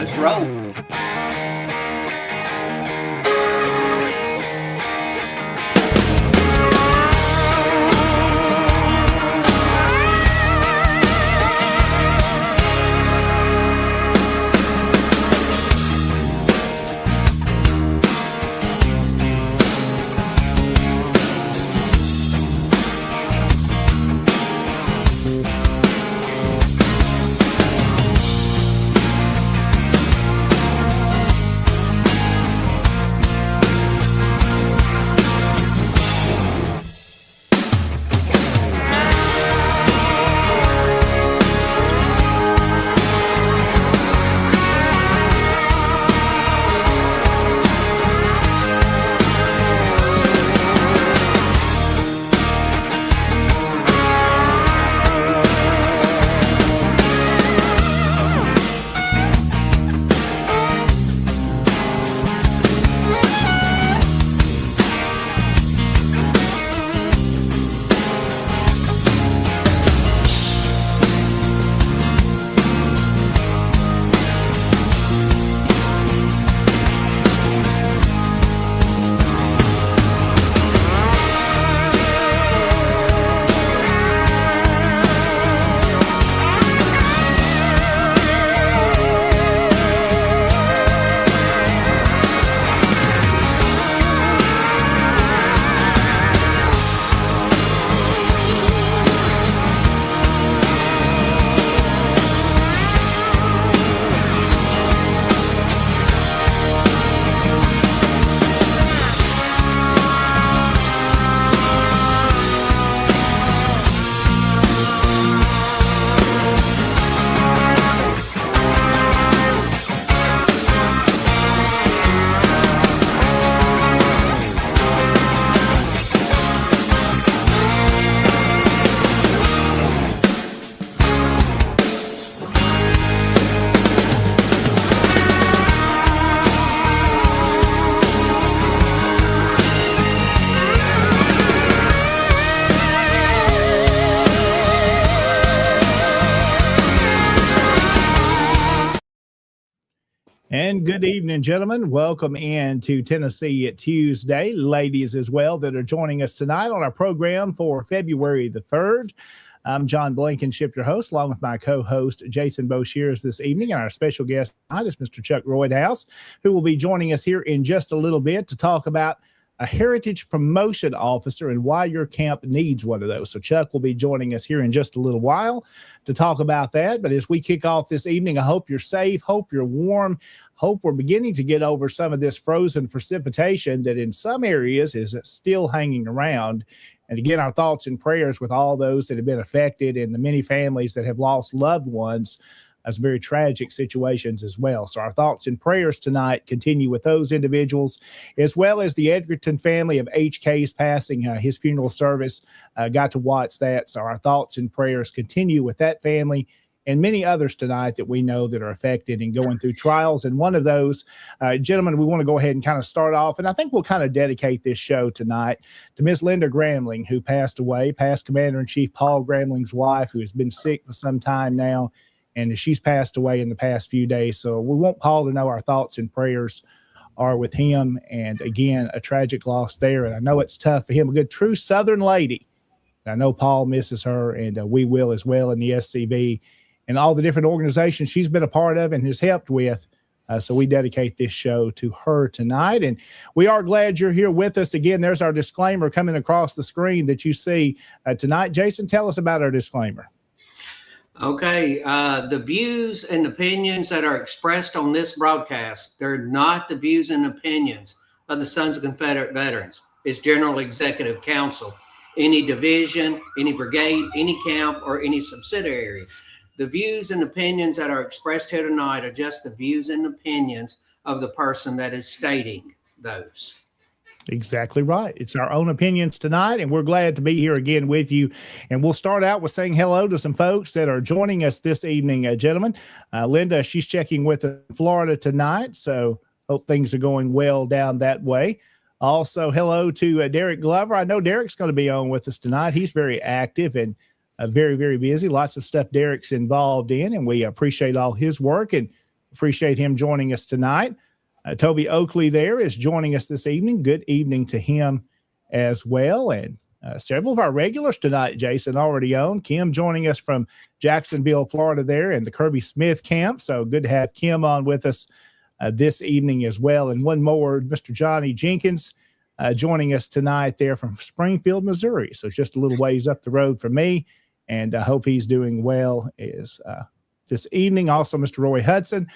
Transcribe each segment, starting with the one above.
Let's roll. And good evening, gentlemen. Welcome in to Tennessee Tuesday. Ladies as well that are joining us tonight on our program for February the 3rd. I'm John Blankenship, your host, along with my co-host, Jason Boshears, this evening. And our special guest tonight is Mr. Chuck Roydhouse, who will be joining us here in just a little bit to talk about a heritage promotion officer and why your camp needs one of those. So Chuck will be joining us here in just a little while to talk about that. But as we kick off this evening, I hope you're safe, hope you're warm, hope we're beginning to get over some of this frozen precipitation that in some areas is still hanging around. And again, our thoughts and prayers with all those that have been affected and the many families that have lost loved ones as very tragic situations as well. So our thoughts and prayers tonight continue with those individuals, as well as the Edgerton family of HK's passing. His funeral service, got to watch that. So our thoughts and prayers continue with that family and many others tonight that we know that are affected and going through trials. And one of those, gentlemen, we want to go ahead and kind of start off. And I think we'll kind of dedicate this show tonight to Miss Linda Gramling, who passed away, past Commander-in-Chief Paul Gramling's wife, who has been sick for some time now. And she's passed away in the past few days. So we want Paul to know our thoughts and prayers are with him. And again, a tragic loss there. And I know it's tough for him, a good true Southern lady. And I know Paul misses her, and we will as well in the SCB and all the different organizations she's been a part of and has helped with. So we dedicate this show to her tonight. And we are glad you're here with us. Again, there's our disclaimer coming across the screen that you see tonight. Jason, tell us about our disclaimer. Okay, the views and opinions that are expressed on this broadcast, they're not the views and opinions of the Sons of Confederate Veterans. It's General Executive Council, any division, any brigade, any camp, or any subsidiary. The views and opinions that are expressed here tonight are just the views and opinions of the person that is stating those. Exactly right. It's our own opinions tonight, and we're glad to be here again with you. And we'll start out with saying hello to some folks that are joining us this evening, gentlemen. Linda, she's checking with Florida tonight, so hope things are going well down that way. Also, hello to Derek Glover. I know Derek's going to be on with us tonight. He's very active and very, very busy. Lots of stuff Derek's involved in, and we appreciate all his work. And appreciate him joining us tonight. Toby Oakley there is joining us this evening. Good evening to him as well. And several of our regulars tonight, Jason, already on. Kim joining us from Jacksonville, Florida there in the Kirby Smith camp. So good to have Kim on with us this evening as well. And one more, Mr. Johnny Jenkins joining us tonight there from Springfield, Missouri. So just a little ways up the road from me. And I hope he's doing well this evening. Also, Mr. Roy Hudson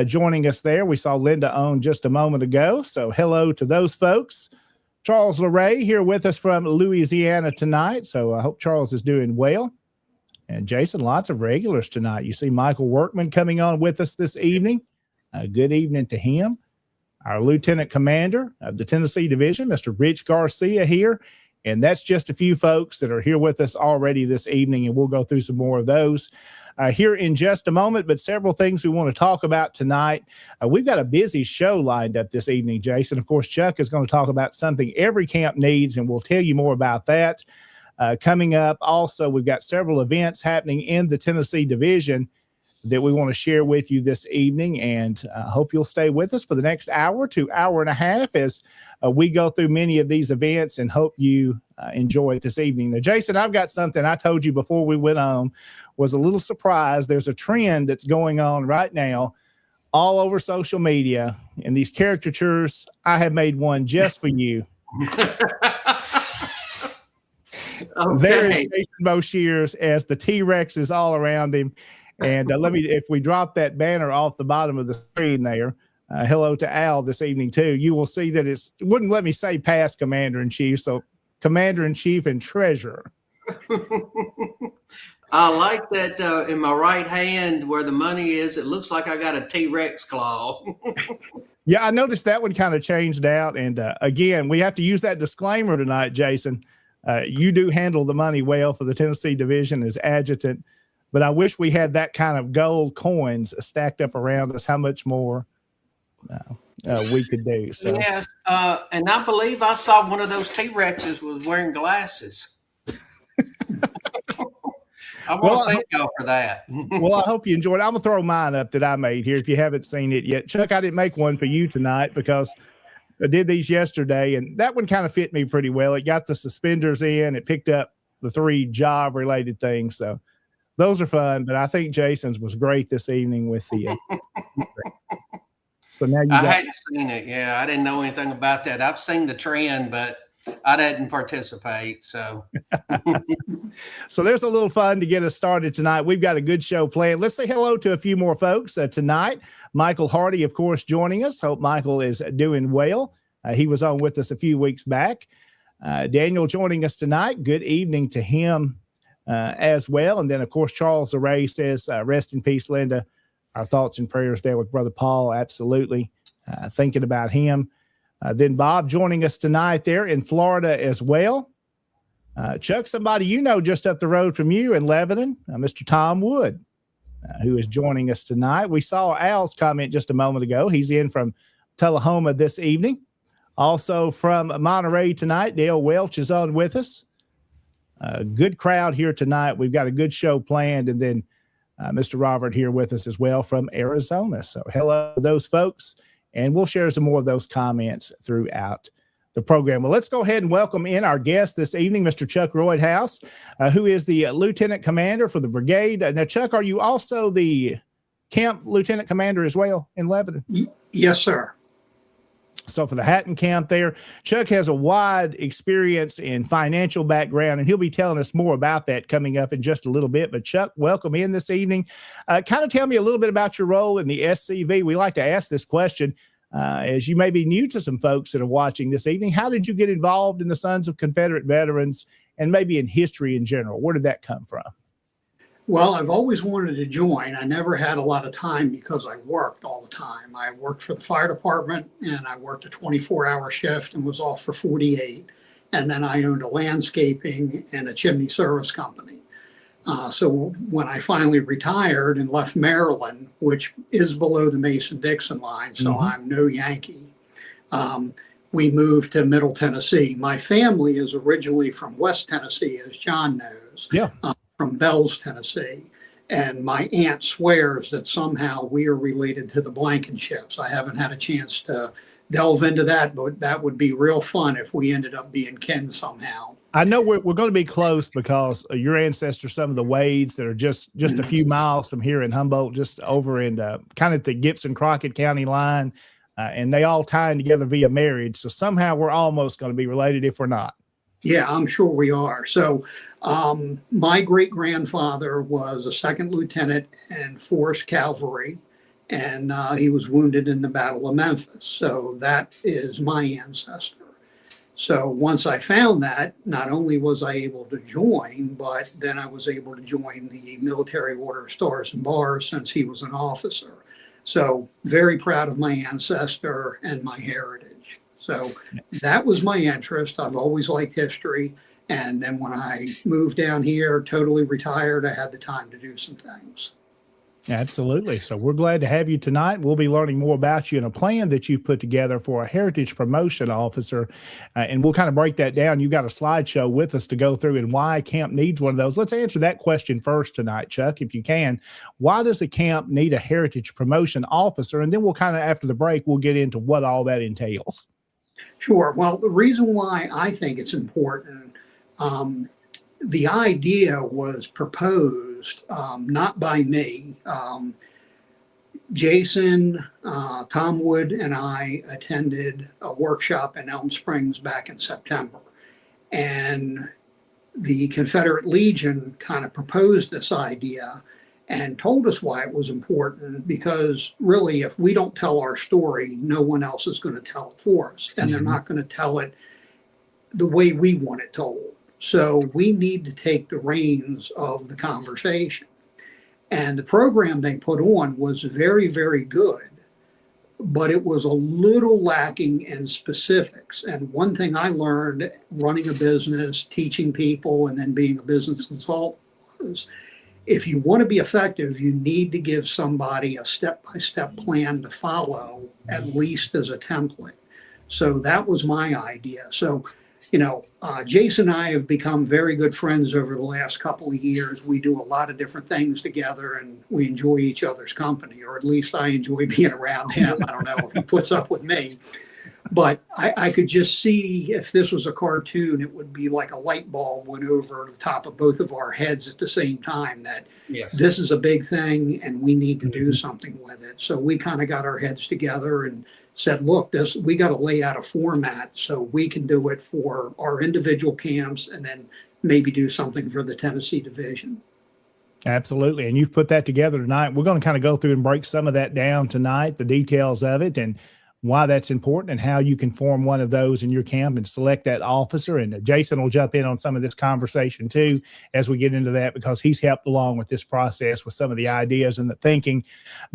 joining us there. We saw Linda on just a moment ago. So hello to those folks. Charles LeRae here with us from Louisiana tonight. So I hope Charles is doing well. And Jason, lots of regulars tonight. You see Michael Workman coming on with us this evening. Good evening to him. Our Lieutenant Commander of the Tennessee Division, Mr. Rich Garcia here. And that's just a few folks that are here with us already this evening, and we'll go through some more of those here in just a moment, but several things we want to talk about tonight. We've got a busy show lined up this evening, Jason. Of course, Chuck is going to talk about something every camp needs, and we'll tell you more about that coming up. Also, we've got several events happening in the Tennessee Division that we want to share with you this evening, and I hope you'll stay with us for the next hour to hour and a half as we go through many of these events, and hope you enjoy it this evening. Now, Jason, I've got something I told you before we went on, was a little surprise. There's a trend that's going on right now all over social media, and these caricatures, I have made one just for you. Okay. There is Jason Boshears as the T-Rex is all around him. And if we drop that banner off the bottom of the screen there, hello to Al this evening too, you will see that it wouldn't let me say past Commander-in-Chief, so Commander-in-Chief and Treasurer. I like that in my right hand where the money is, it looks like I got a T-Rex claw. Yeah, I noticed that one kind of changed out. And again, we have to use that disclaimer tonight, Jason. You do handle the money well for the Tennessee Division as adjutant, but I wish we had that kind of gold coins stacked up around us, how much more we could do. So. Yes, and I believe I saw one of those T-Rexes was wearing glasses. I want to thank y'all for that. Well, I hope you enjoyed it. I'm going to throw mine up that I made here if you haven't seen it yet. Chuck, I didn't make one for you tonight because I did these yesterday, and that one kind of fit me pretty well. It got the suspenders in. It picked up the 3 job-related things. So those are fun, but I think Jason's was great this evening with the so now I hadn't seen it. Yeah, I didn't know anything about that. I've seen the trend, but I didn't participate. So so there's a little fun to get us started tonight. We've got a good show planned. Let's say hello to a few more folks tonight. Michael Hardy, of course, joining us. Hope Michael is doing well. He was on with us a few weeks back. Daniel joining us tonight. Good evening to him as well. And then, of course, Charles LeRae says, rest in peace, Linda. Our thoughts and prayers there with Brother Paul. Absolutely. Thinking about him. Then Bob joining us tonight there in Florida as well. Chuck, somebody you know just up the road from you in Lebanon, Mr. Tom Wood, who is joining us tonight. We saw Al's comment just a moment ago. He's in from Tullahoma this evening. Also from Monterey tonight, Dale Welch is on with us. Good crowd here tonight. We've got a good show planned. And then Mr. Robert here with us as well from Arizona. So hello to those folks. And we'll share some more of those comments throughout the program. Well, let's go ahead and welcome in our guest this evening, Mr. Chuck Roydhouse, who is the Lieutenant Commander for the brigade. Now, Chuck, are you also the camp Lieutenant Commander as well in Lebanon? Yes, sir. So for the Hatton camp there, Chuck has a wide experience in financial background, and he'll be telling us more about that coming up in just a little bit. But Chuck, welcome in this evening. Kind of tell me a little bit about your role in the SCV. We like to ask this question as you may be new to some folks that are watching this evening. How did you get involved in the Sons of Confederate Veterans and maybe in history in general? Where did that come from? Well, I've always wanted to join. I never had a lot of time because I worked all the time. I worked for the fire department, and I worked a 24-hour shift and was off for 48. And then I owned a landscaping and a chimney service company. So when I finally retired and left Maryland, which is below the Mason-Dixon line, so I'm no Yankee, we moved to Middle Tennessee. My family is originally from West Tennessee, as John knows. Yeah. From Bells, Tennessee. And my aunt swears that somehow we are related to the Blankenships. I haven't had a chance to delve into that, but that would be real fun if we ended up being kin somehow. I know we're going to be close because your ancestors, some of the Wades that are just a few miles from here in Humboldt, just over in kind of the Gibson-Crockett County line, and they all tying together via marriage. So somehow we're almost going to be related if we're not. Yeah, I'm sure we are. So my great-grandfather was a second lieutenant in Force Cavalry, and he was wounded in the Battle of Memphis. So that is my ancestor. So once I found that, not only was I able to join, but then I was able to join the Military Order of Stars and Bars since he was an officer. So very proud of my ancestor and my heritage. So that was my interest. I've always liked history. And then when I moved down here, totally retired, I had the time to do some things. Absolutely. So we're glad to have you tonight. We'll be learning more about you and a plan that you've put together for a heritage promotion officer. And we'll kind of break that down. You got a slideshow with us to go through and why camp needs one of those. Let's answer that question first tonight, Chuck, if you can. Why does a camp need a heritage promotion officer? And then we'll kind of, after the break, we'll get into what all that entails. Sure. Well, the reason why I think it's important, the idea was proposed not by me. Jason, Tom Wood, and I attended a workshop in Elm Springs back in September. And the Confederate Legion kind of proposed this idea and told us why it was important, because really, if we don't tell our story, no one else is going to tell it for us. And they're not going to tell it the way we want it told. So we need to take the reins of the conversation. And the program they put on was very, very good, but it was a little lacking in specifics. And one thing I learned running a business, teaching people, and then being a business consultant was, if you want to be effective, you need to give somebody a step-by-step plan to follow, at least as a template. So that was my idea. So Jason and I have become very good friends over the last couple of years. We do a lot of different things together, and we enjoy each other's company, or at least I enjoy being around him. I don't know if he puts up with me. But I could just see, if this was a cartoon, it would be like a light bulb went over the top of both of our heads at the same time, that This is a big thing and we need to do something with it. So we kind of got our heads together and said, look, we got to lay out a format so we can do it for our individual camps and then maybe do something for the Tennessee division. Absolutely. And you've put that together tonight. We're going to kind of go through and break some of that down tonight, the details of it and why that's important and how you can form one of those in your camp and select that officer. And Jason will jump in on some of this conversation too, as we get into that, because he's helped along with this process with some of the ideas and the thinking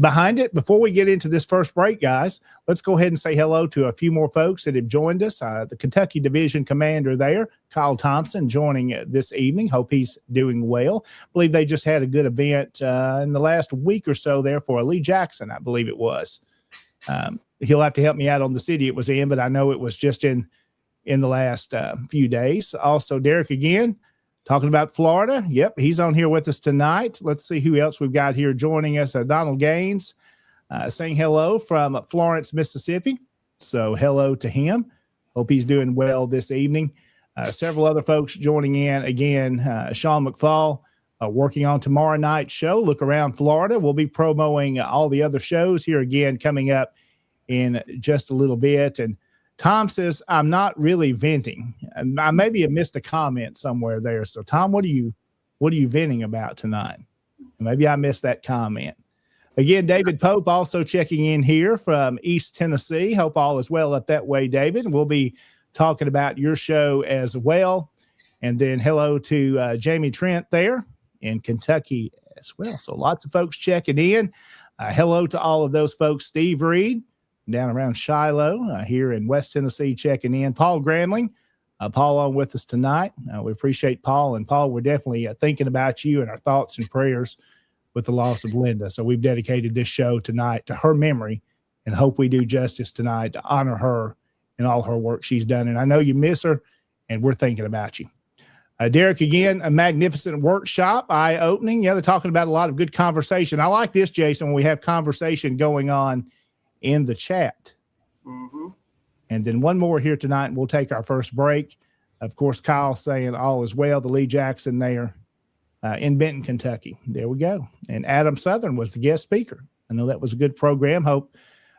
behind it. Before we get into this first break, guys, let's go ahead and say hello to a few more folks that have joined us. The Kentucky Division Commander there, Kyle Thompson, joining this evening. Hope he's doing well. I believe they just had a good event in the last week or so there for Lee Jackson, I believe it was. He'll have to help me out on the city it was in, but I know it was just in the last few days. Also, Derek again, talking about Florida. Yep, he's on here with us tonight. Let's see who else we've got here joining us. Donald Gaines saying hello from Florence, Mississippi. So hello to him. Hope he's doing well this evening. Several other folks joining in. Again, Sean McFall working on tomorrow night's show, Look Around Florida. We'll be promoting all the other shows here again coming up in just a little bit. And Tom says, I'm not really venting. And I maybe have missed a comment somewhere there. So Tom, what are you venting about tonight? Maybe I missed that comment. Again, David Pope also checking in here from East Tennessee. Hope all is well up that way, David. We'll be talking about your show as well. And then hello to Jamie Trent there in Kentucky as well. So lots of folks checking in. Hello to all of those folks. Steve Reed down around Shiloh here in West Tennessee checking in. Paul Gramling, Paul on with us tonight. We appreciate Paul. And Paul, we're definitely thinking about you and our thoughts and prayers with the loss of Linda. So we've dedicated this show tonight to her memory and hope we do justice tonight to honor her and all her work she's done. And I know you miss her, and we're thinking about you. Derek, again, a magnificent workshop, eye-opening. Yeah, they're talking about a lot of good conversation. I like this, Jason, when we have conversation going on in the chat. Mm-hmm. And then one more here tonight, and we'll take our first break. Of course, Kyle saying all is well, the Lee Jackson there in Benton, Kentucky. There we go. And Adam Southern was the guest speaker. I know that was a good program. Hope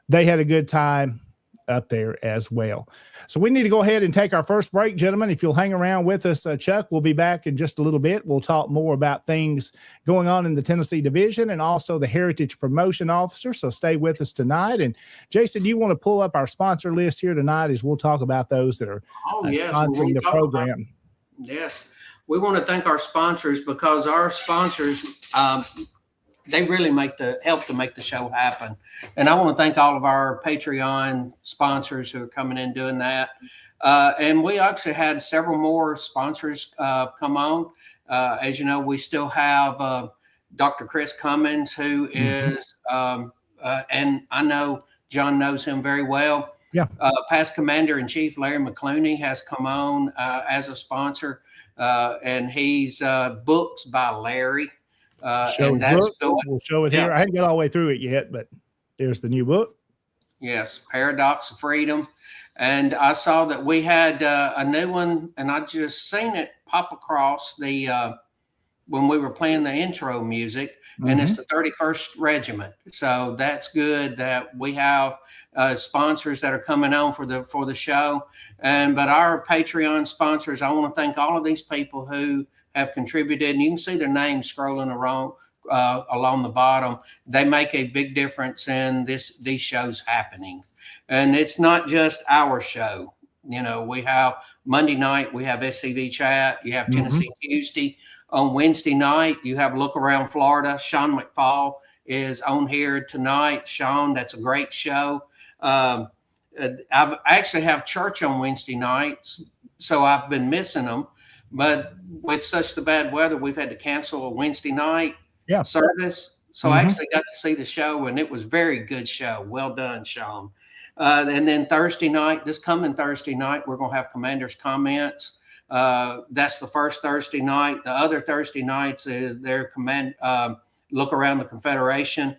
they had a good time up there as well. So we need to go ahead and take our first break, gentlemen. If you'll hang around with us, Chuck, we'll be back in just a little bit. We'll talk more about things going on in the Tennessee division and also the Heritage Promotion Officer. So stay with us tonight. And Jason, do you want to pull up our sponsor list here tonight as we'll talk about those that are sponsoring the program? Yes. We want to thank our sponsors because our sponsors, they really help to make the show happen. And I want to thank all of our Patreon sponsors who are coming in doing that. And we actually had several more sponsors come on. As you know, we still have Dr. Chris Cummins, who is, and I know John knows him very well. Yeah. Past Commander-in-Chief Larry McClooney has come on as a sponsor, and he's Books by Larry. And that's we'll show it here. I haven't got all the way through it yet, but there's the new book. Yes, Paradox of Freedom. And I saw that we had a new one, and I just seen it pop across the when we were playing the intro music, and it's the 31st Regiment. So that's good that we have sponsors that are coming on for the show. But our Patreon sponsors, I want to thank all of these people who have contributed, and you can see their names scrolling along the bottom. They make a big difference in these shows happening. And it's not just our show. You know, we have Monday night, we have SCV Chat, you have Tennessee Tuesday. On Wednesday night, you have Look Around Florida. Sean McFall is on here tonight. Sean, that's a great show. I actually have church on Wednesday nights, so I've been missing them. But with such the bad weather, we've had to cancel a Wednesday night service. So I actually got to see the show, and it was a very good show. Well done, Sean. And then Thursday night, this coming Thursday night, we're going to have Commander's Comments. That's the first Thursday night. The other Thursday nights is their Look Around the Confederation.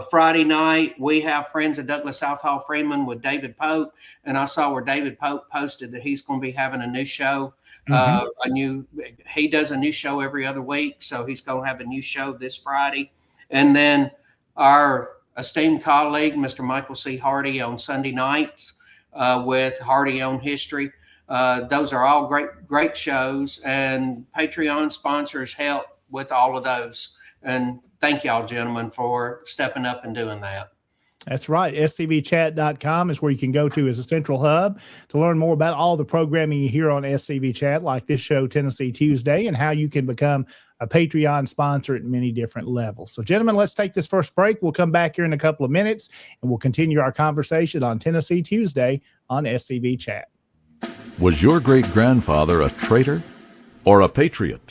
Friday night, we have Friends of Douglas Southall Freeman with David Pope. And I saw where David Pope posted that he's going to be having a new show. He does a new show every other week, so he's going to have a new show this Friday. And then our esteemed colleague, Mr. Michael C. Hardy, on Sunday nights with Hardy on History. Those are all great shows, and Patreon sponsors help with all of those. And thank y'all, gentlemen, for stepping up and doing that. That's right. SCVchat.com is where you can go to as a central hub to learn more about all the programming you hear on SCV Chat, like this show, Tennessee Tuesday, and how you can become a Patreon sponsor at many different levels. So, gentlemen, let's take this first break. We'll come back here in a couple of minutes, and we'll continue our conversation on Tennessee Tuesday on SCV Chat. Was your great-grandfather a traitor or a patriot?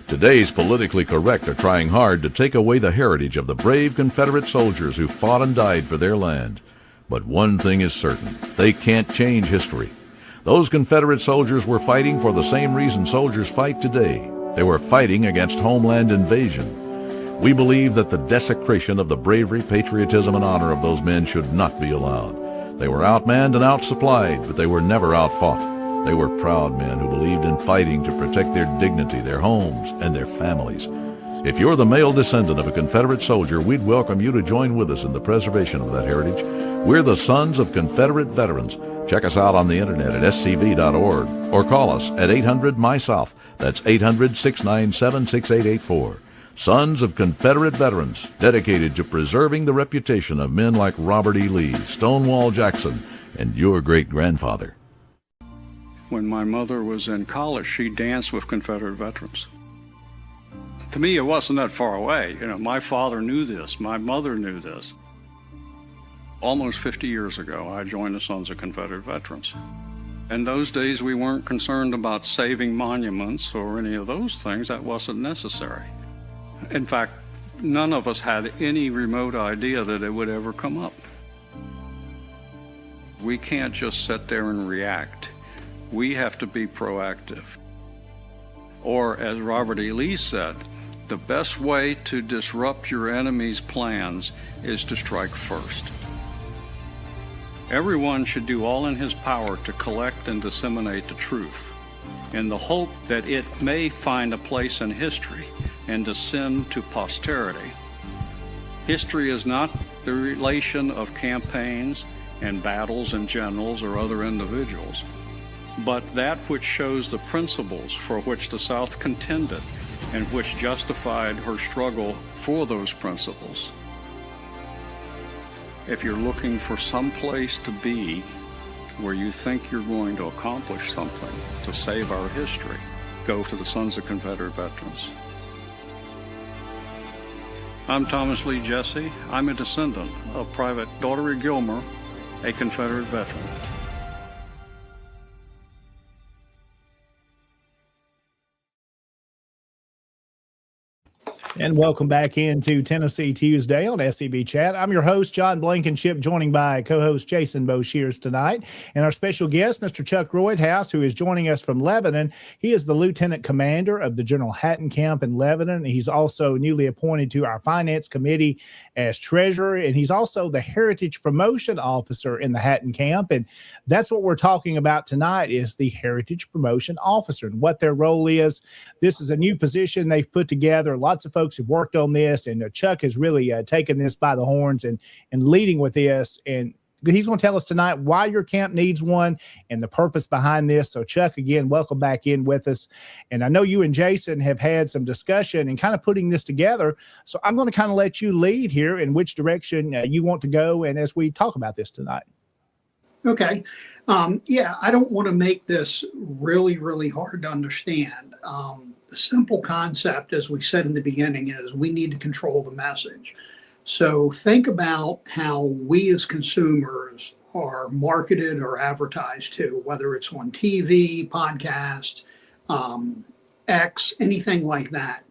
Today's politically correct are trying hard to take away the heritage of the brave Confederate soldiers who fought and died for their land. But one thing is certain, they can't change history. Those Confederate soldiers were fighting for the same reason soldiers fight today. They were fighting against homeland invasion. We believe that the desecration of the bravery, patriotism, and honor of those men should not be allowed. They were outmanned and outsupplied, but they were never outfought. They were proud men who believed in fighting to protect their dignity, their homes, and their families. If you're the male descendant of a Confederate soldier, we'd welcome you to join with us in the preservation of that heritage. We're the Sons of Confederate Veterans. Check us out on the internet at scv.org or call us at 800-MY-SOUTH. That's 800-697-6884. Sons of Confederate Veterans, dedicated to preserving the reputation of men like Robert E. Lee, Stonewall Jackson, and your great-grandfather. When my mother was in college, she danced with Confederate veterans. To me, it wasn't that far away. You know, my father knew this. My mother knew this. Almost 50 years ago, I joined the Sons of Confederate Veterans. In those days, we weren't concerned about saving monuments or any of those things. That wasn't necessary. In fact, none of us had any remote idea that it would ever come up. We can't just sit there and react. We have to be proactive. Or, as Robert E. Lee said, the best way to disrupt your enemy's plans is to strike first. Everyone should do all in his power to collect and disseminate the truth, in the hope that it may find a place in history and descend to posterity. History is not the relation of campaigns and battles and generals or other individuals, but that which shows the principles for which the South contended and which justified her struggle for those principles. If you're looking for some place to be where you think you're going to accomplish something to save our history, go to the Sons of Confederate Veterans. I'm Thomas Lee Jesse. I'm a descendant of Private Daughtery Gilmer, a Confederate veteran. And welcome back into Tennessee Tuesday on SEB Chat. I'm your host, John Blankenship, joining by co-host Jason Boshears tonight. And our special guest, Mr. Chuck Roydhouse, who is joining us from Lebanon. He is the Lieutenant Commander of the General Hatton Camp in Lebanon. He's also newly appointed to our Finance Committee as Treasurer, and he's also the Heritage Promotion Officer in the Hatton Camp. And that's what we're talking about tonight, is the Heritage Promotion Officer and what their role is. This is a new position they've put together. Lots of folks have worked on this, and Chuck has really taken this by the horns and leading with this. And he's going to tell us tonight why your camp needs one and the purpose behind this. So, Chuck, again, welcome back in with us. And I know you and Jason have had some discussion and kind of putting this together. So I'm going to kind of let you lead here in which direction you want to go, and as we talk about this tonight. Okay. Yeah, I don't want to make this really, really hard to understand. The simple concept, as we said in the beginning, is we need to control the message. So think about how we as consumers are marketed or advertised to, whether it's on TV, podcast, X, anything like that.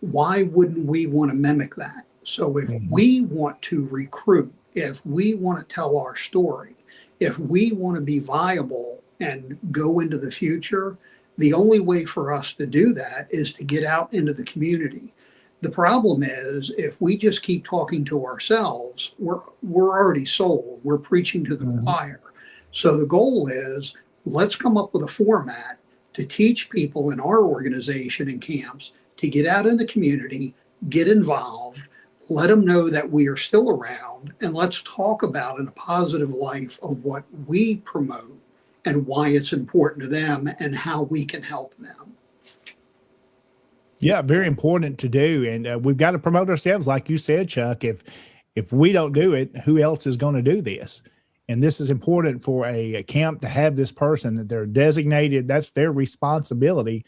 Why wouldn't we want to mimic that? So if we want to recruit, if we want to tell our story, if we want to be viable and go into the future, the only way for us to do that is to get out into the community. The problem is, if we just keep talking to ourselves, we're already sold. We're preaching to the choir. So the goal is, let's come up with a format to teach people in our organization and camps to get out in the community, get involved, let them know that we are still around, and let's talk about in a positive life of what we promote and why it's important to them and how we can help them. Yeah, very important to do. And we've got to promote ourselves. Like you said, Chuck, if we don't do it, who else is going to do this? And this is important for a camp to have this person that they're designated. That's their responsibility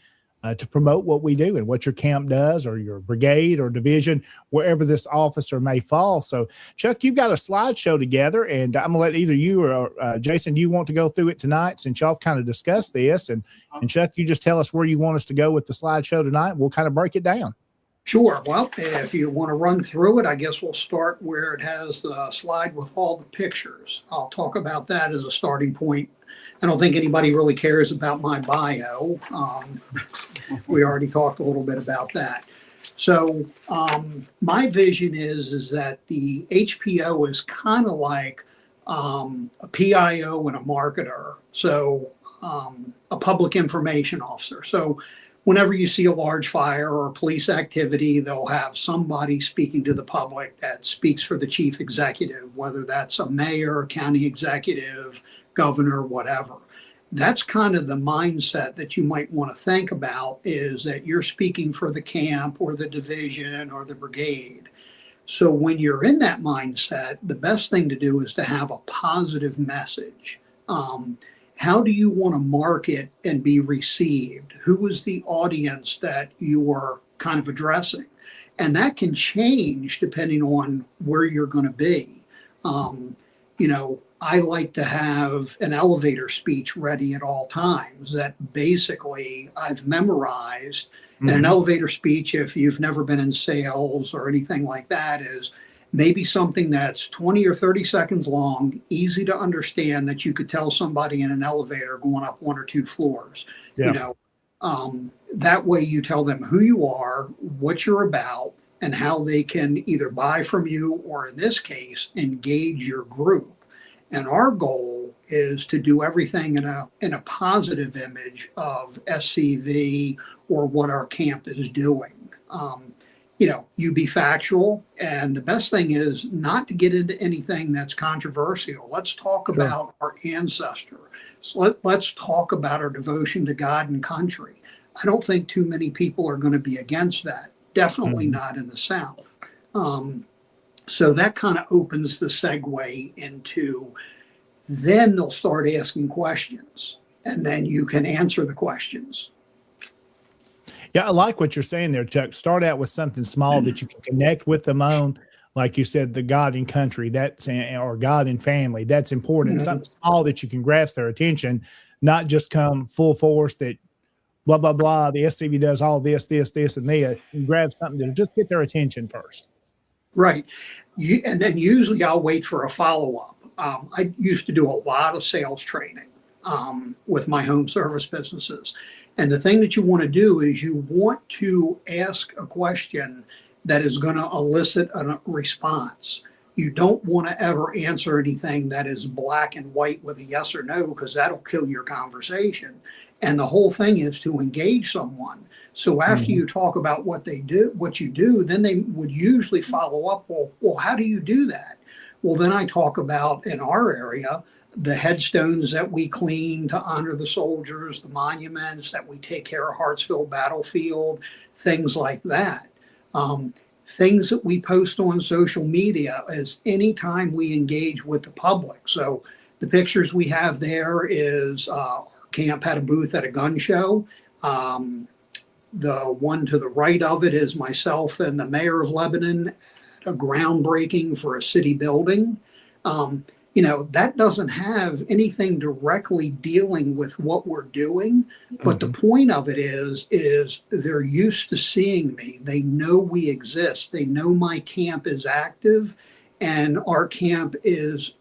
to promote what we do and what your camp does, or your brigade or division, wherever this officer may fall. So, Chuck, you've got a slideshow together, and I'm going to let either you or Jason, do you want to go through it tonight, since y'all have kind of discussed this? And Chuck, you just tell us where you want us to go with the slideshow tonight. We'll kind of break it down. Sure. Well, if you want to run through it, I guess we'll start where it has the slide with all the pictures. I'll talk about that as a starting point. I don't think anybody really cares about my bio. We already talked a little bit about that. So my vision is that the HPO is kind of like a PIO and a marketer. So a public information officer. So whenever you see a large fire or police activity, they'll have somebody speaking to the public that speaks for the chief executive, whether that's a mayor, county executive, governor, whatever. That's kind of the mindset that you might want to think about, is that you're speaking for the camp or the division or the brigade. So when you're in that mindset, the best thing to do is to have a positive message. How do you want to market and be received? Who is the audience that you are kind of addressing? And that can change depending on where you're going to be. I like to have an elevator speech ready at all times that basically I've memorized. And an elevator speech, if you've never been in sales or anything like that, is maybe something that's 20 or 30 seconds long, easy to understand, that you could tell somebody in an elevator going up one or two floors. Yeah. That way you tell them who you are, what you're about, and how they can either buy from you or, in this case, engage your group. And our goal is to do everything in a positive image of SCV or what our camp is doing. You be factual, and the best thing is not to get into anything that's controversial. Let's talk about our ancestor. So let's talk about our devotion to God and country. I don't think too many people are going to be against that. Definitely not in the South. So that kind of opens the segue into, then they'll start asking questions, and then you can answer the questions. Yeah, I like what you're saying there, Chuck. Start out with something small that you can connect with them on. Like you said, the God and country, or God and family, that's important. Something small that you can grasp their attention, not just come full force that blah, blah, blah. The SCV does all this, and this. You grab something that'll just get their attention first. Right. And then usually I'll wait for a follow-up. I used to do a lot of sales training with my home service businesses. And the thing that you want to do is you want to ask a question that is going to elicit a response. You don't want to ever answer anything that is black and white with a yes or no, because that'll kill your conversation. And the whole thing is to engage someone. So after you talk about what you do, then they would usually follow up. Well, how do you do that? Well, then I talk about, in our area, the headstones that we clean to honor the soldiers, the monuments that we take care of Hartsville Battlefield, things like that. Things that we post on social media is anytime we engage with the public. So the pictures we have there is our camp had a booth at a gun show. The one to the right of it is myself and the mayor of Lebanon, a groundbreaking for a city building. That doesn't have anything directly dealing with what we're doing. But the point of it is they're used to seeing me. They know we exist. They know my camp is active and our camp is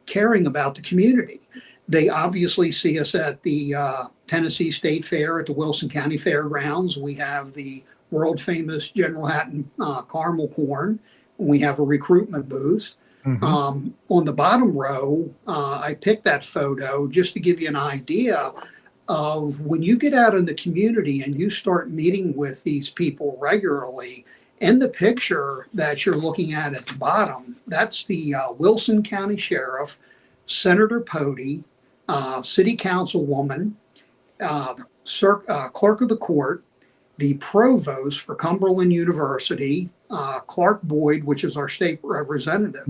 caring about the community. They obviously see us at the Tennessee State Fair at the Wilson County Fairgrounds. We have the world famous General Hatton caramel corn. We have a recruitment booth. On the bottom row, I picked that photo just to give you an idea of when you get out in the community and you start meeting with these people regularly. In the picture that you're looking at the bottom, that's the Wilson County Sheriff, Senator Pody, City Councilwoman, Clerk of the Court, the Provost for Cumberland University, Clark Boyd, which is our state representative.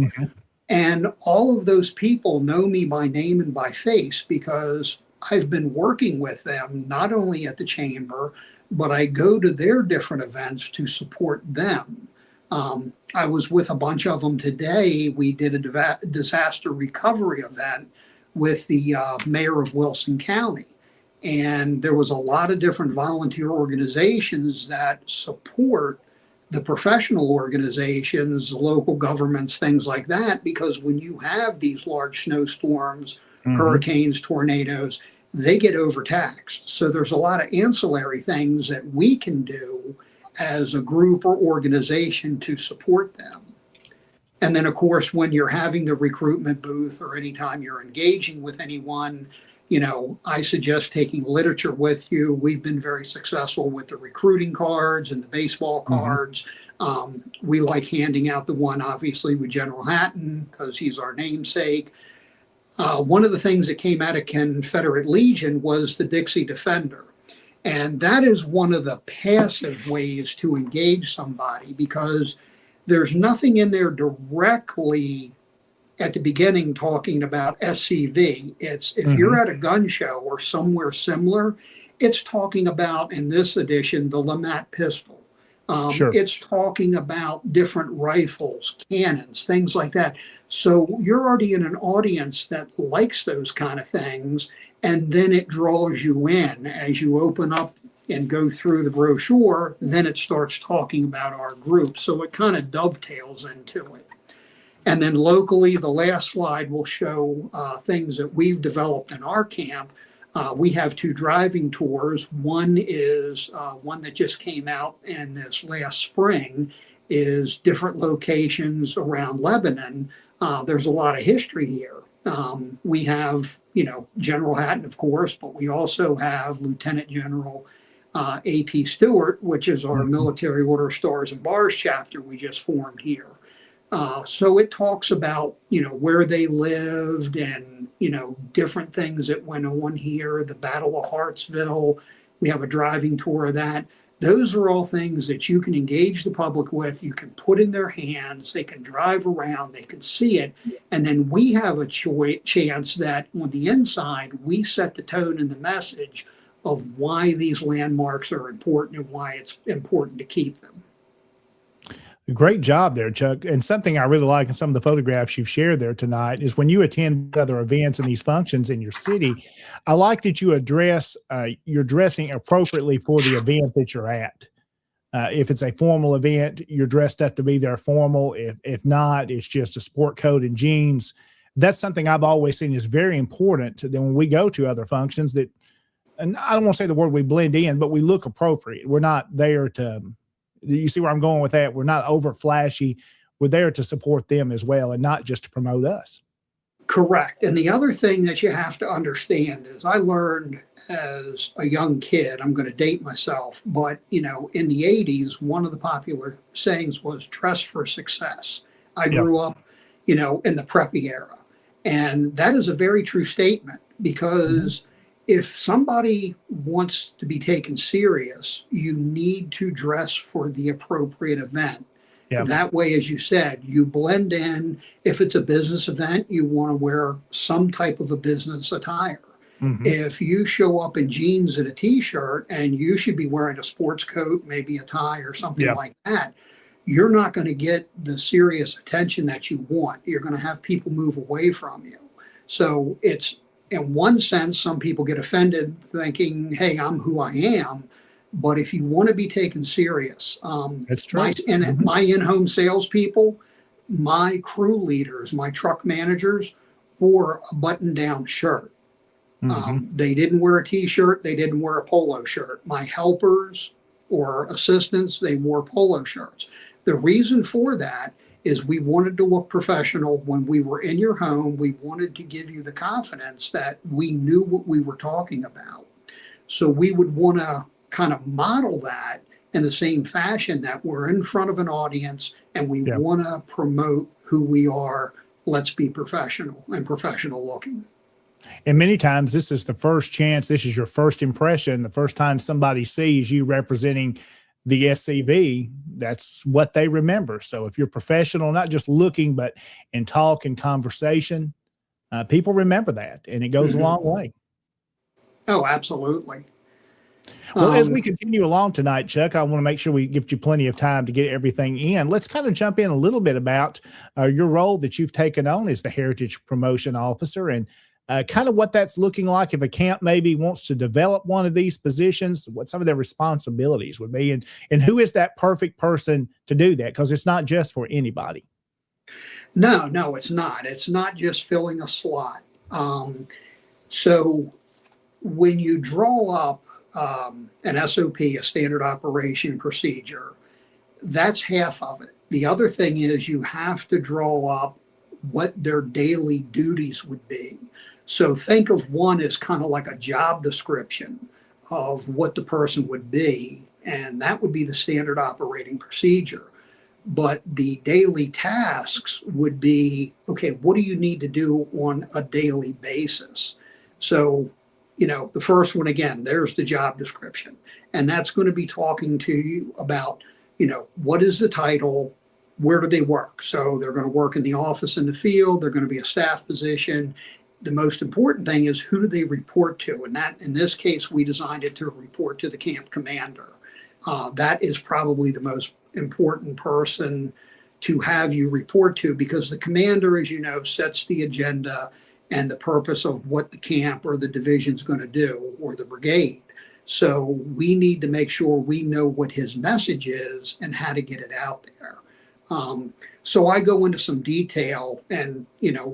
And all of those people know me by name and by face because I've been working with them, not only at the chamber, but I go to their different events to support them. I was with a bunch of them today. We did a disaster recovery event with the mayor of Wilson County. And there was a lot of different volunteer organizations that support the professional organizations, local governments, things like that, because when you have these large snowstorms, hurricanes, tornadoes, they get overtaxed. So there's a lot of ancillary things that we can do as a group or organization to support them. And then, of course, when you're having the recruitment booth or anytime you're engaging with anyone, I suggest taking literature with you. We've been very successful with the recruiting cards and the baseball cards. We like handing out the one, obviously, with General Hatton because he's our namesake. One of the things that came out of Confederate Legion was the Dixie Defender. And that is one of the passive ways to engage somebody because there's nothing in there directly at the beginning talking about SCV. It's if you're at a gun show or somewhere similar, it's talking about, in this edition, the Lamont pistol. It's talking about different rifles, cannons, things like that. So you're already in an audience that likes those kind of things, and then it draws you in as you open up and go through the brochure, then it starts talking about our group. So it kind of dovetails into it. And then locally, the last slide will show things that we've developed in our camp. We have two driving tours. One is one that just came out in this last spring, is different locations around Lebanon. There's a lot of history here. We have, General Hatton, of course, but we also have Lieutenant General A.P. Stewart, which is our Military Order of Stars and Bars chapter we just formed here. So it talks about, where they lived and, different things that went on here, the Battle of Hartsville. We have a driving tour of that. Those are all things that you can engage the public with. You can put in their hands. They can drive around. They can see it. And then we have a chance that on the inside, we set the tone and the message of why these landmarks are important and why it's important to keep them. Great job there, Chuck. And something I really like in some of the photographs you've shared there tonight is when you attend other events and these functions in your city, I like that you address, you're dressing appropriately for the event that you're at. If it's a formal event, you're dressed up to be there formal. If not, it's just a sport coat and jeans. That's something I've always seen is very important. Then when we go to other functions that, and I don't want to say the word we blend in, but we look appropriate. We're not there to, you see where I'm going with that? We're not over flashy. We're there to support them as well and not just to promote us. Correct. And the other thing that you have to understand is I learned as a young kid, I'm going to date myself, but in the 80s, one of the popular sayings was dress for success. I grew up, in the preppy era. And that is a very true statement because if somebody wants to be taken serious, you need to dress for the appropriate event. Yep. That way, as you said, you blend in. If it's a business event, you want to wear some type of a business attire. If you show up in jeans and a t-shirt and you should be wearing a sports coat, maybe a tie or something like that, you're not going to get the serious attention that you want. You're going to have people move away from you. So it's, in one sense, some people get offended thinking, hey, I'm who I am. But if you want to be taken serious, that's true. My in-home salespeople, my crew leaders, my truck managers wore a button-down shirt. They didn't wear a t-shirt. They didn't wear a polo shirt. My helpers or assistants, they wore polo shirts. The reason for that is we wanted to look professional when we were in your home. We wanted to give you the confidence that we knew what we were talking about. So we would want to kind of model that in the same fashion that we're in front of an audience and we want to promote who we are. Let's be professional and professional looking. And many times this is the first chance. This is your first impression. The first time somebody sees you representing the SCV, that's what they remember. So if you're professional, not just looking, but in talk and conversation, people remember that, and it goes a long way. Oh, absolutely. Well, as we continue along tonight, Chuck, I want to make sure we give you plenty of time to get everything in. Let's kind of jump in a little bit about your role that you've taken on as the Heritage Promotion Officer and kind of what that's looking like if a camp maybe wants to develop one of these positions, what some of their responsibilities would be, and who is that perfect person to do that? Because it's not just for anybody. No, it's not. It's not just filling a slot. So when you draw up an SOP, a standard operation procedure, that's half of it. The other thing is you have to draw up what their daily duties would be. So think of one as kind of like a job description of what the person would be, and that would be the standard operating procedure. But the daily tasks would be, okay, what do you need to do on a daily basis? So, the first one, again, there's the job description, and that's going to be talking to you about, what is the title, where do they work? So they're going to work in the office in the field, they're going to be a staff position. The most important thing is who do they report to? And that, in this case, we designed it to report to the camp commander. That is probably the most important person to have you report to, because the commander, as you know, sets the agenda and the purpose of what the camp or the division is going to do, or the brigade. So we need to make sure we know what his message is and how to get it out there. So I go into some detail, and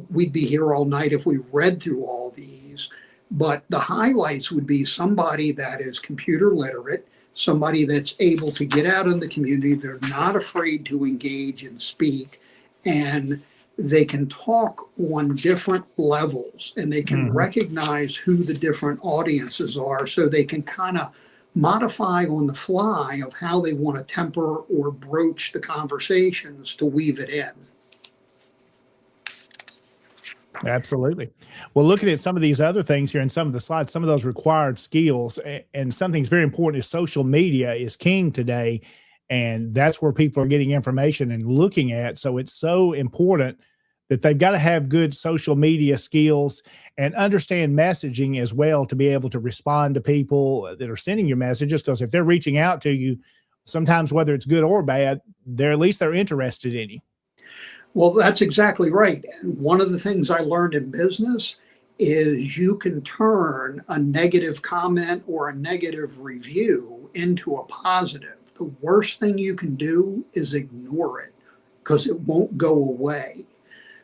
we'd be here all night if we read through all these, But the highlights would be somebody that is computer literate, somebody that's able to get out in the community. They're not afraid to engage and speak, and they can talk on different levels, and they can recognize who the different audiences are, so they can kind of modify on the fly of how they want to temper or broach the conversations to weave it in. Absolutely. Well, looking at some of these other things here in some of the slides, some of those required skills, and something's very important is social media is king today. And that's where people are getting information and looking at. So it's so important that they've got to have good social media skills and understand messaging as well to be able to respond to people that are sending you messages. Because if they're reaching out to you, sometimes whether it's good or bad, at least they're interested in you. Well, that's exactly right. And one of the things I learned in business is you can turn a negative comment or a negative review into a positive. The worst thing you can do is ignore it because it won't go away.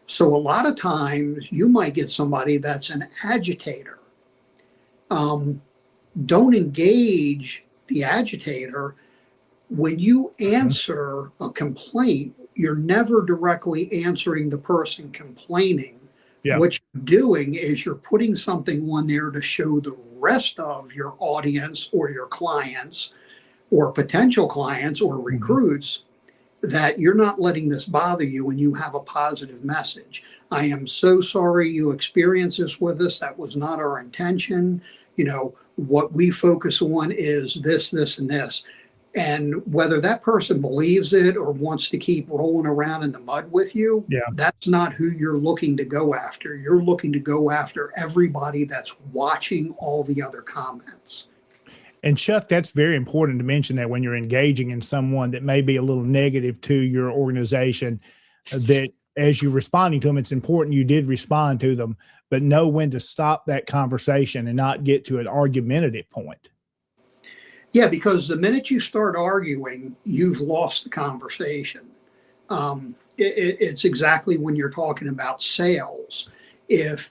So a lot of times you might get somebody that's an agitator. Don't engage the agitator. When you answer a complaint, you're never directly answering the person complaining. Yeah. What you're doing is you're putting something on there to show the rest of your audience or your clients or potential clients or recruits that you're not letting this bother you and you have a positive message. I am so sorry you experienced this with us. That was not our intention. You know, what we focus on is this, this, and this. And whether that person believes it or wants to keep rolling around in the mud with you, that's not who you're looking to go after. You're looking to go after everybody that's watching all the other comments. And Chuck, that's very important to mention that when you're engaging in someone that may be a little negative to your organization, that as you're responding to them, it's important you did respond to them, but know when to stop that conversation and not get to an argumentative point. Yeah, because the minute you start arguing, you've lost the conversation. It's exactly when you're talking about sales. If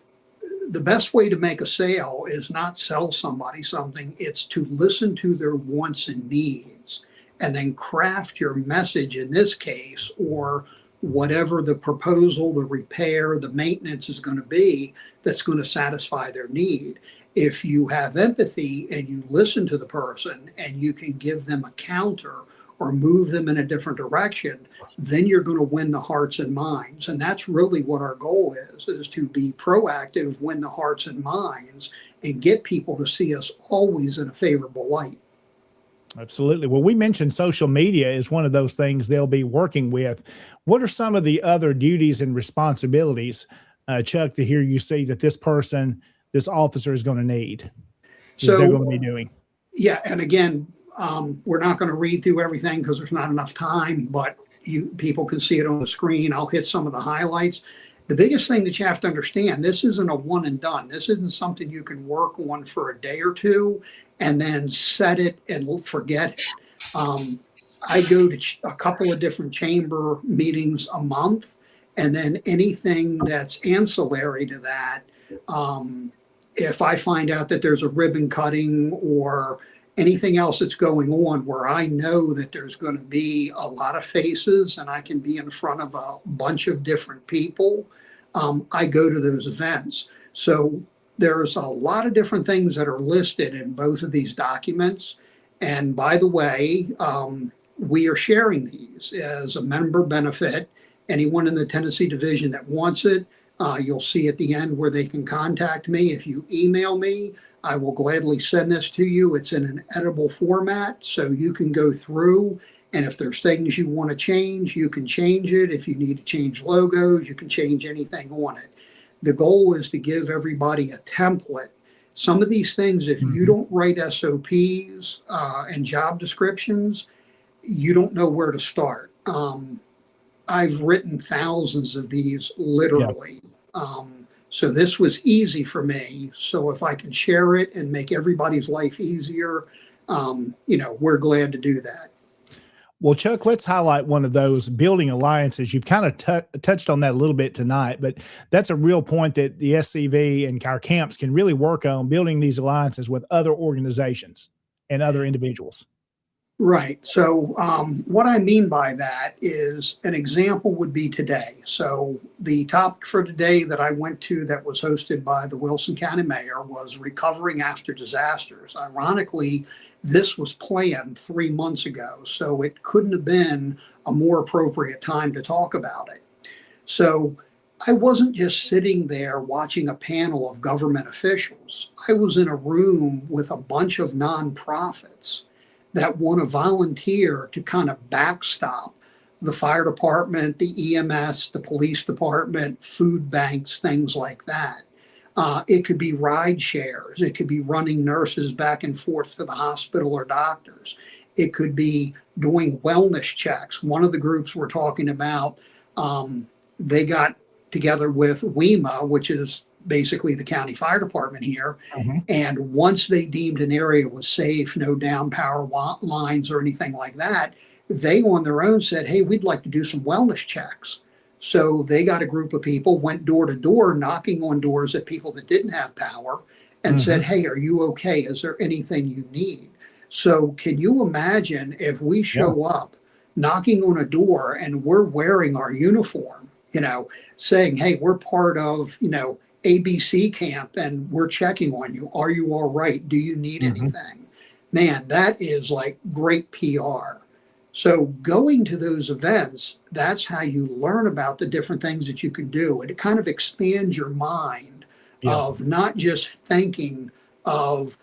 the best way to make a sale is not sell somebody something, it's to listen to their wants and needs and then craft your message in this case, or whatever the proposal, the repair, the maintenance is going to be that's going to satisfy their need. If you have empathy and you listen to the person and you can give them a counter or move them in a different direction, then you're going to win the hearts and minds. And that's really what our goal is to be proactive, win the hearts and minds, and get people to see us always in a favorable light. Absolutely. Well, we mentioned social media is one of those things they'll be working with. What are some of the other duties and responsibilities, Chuck, to hear you say that this officer is going to need, so they're going to be doing? Yeah. And again, we're not going to read through everything because there's not enough time, but people can see it on the screen. I'll hit some of the highlights. The biggest thing that you have to understand, this isn't a one and done. This isn't something you can work on for a day or two and then set it and forget it. I go to a couple of different chamber meetings a month, and then anything that's ancillary to that, if I find out that there's a ribbon cutting or anything else that's going on where I know that there's going to be a lot of faces and I can be in front of a bunch of different people, I go to those events. So there's a lot of different things that are listed in both of these documents. And by the way, we are sharing these as a member benefit. Anyone in the Tennessee division that wants it, you'll see at the end where they can contact me. If you email me, I will gladly send this to you. It's in an editable format, so you can go through, and if there's things you want to change, you can change it. If you need to change logos, you can change anything on it. The goal is to give everybody a template. Some of these things, if you don't write SOPs and job descriptions, you don't know where to start. I've written thousands of these literally. So this was easy for me. So if I can share it and make everybody's life easier, we're glad to do that. Well, Chuck, let's highlight one of those building alliances. You've kind of touched on that a little bit tonight, but that's a real point that the SCV and our camps can really work on, building these alliances with other organizations and other individuals. Right. So what I mean by that is an example would be today. So the topic for today that I went to that was hosted by the Wilson County Mayor was recovering after disasters. Ironically, this was planned 3 months ago, so it couldn't have been a more appropriate time to talk about it. So I wasn't just sitting there watching a panel of government officials. I was in a room with a bunch of nonprofits that want to volunteer to kind of backstop the fire department, the EMS, the police department, food banks, things like that. It could be ride shares. It could be running nurses back and forth to the hospital or doctors. It could be doing wellness checks. One of the groups we're talking about, they got together with WEMA, which is basically the county fire department here. Mm-hmm. And once they deemed an area was safe, no down power lines or anything like that, they on their own said, hey, we'd like to do some wellness checks. So they got a group of people, went door to door, knocking on doors at people that didn't have power and said, hey, are you okay? Is there anything you need? So can you imagine if we show up knocking on a door and we're wearing our uniform, saying, hey, we're part of, ABC camp and we're checking on you. Are you all right? Do you need anything? Man, that is like great PR. So going to those events, that's how you learn about the different things that you can do. And it kind of expands your mind of not just thinking of,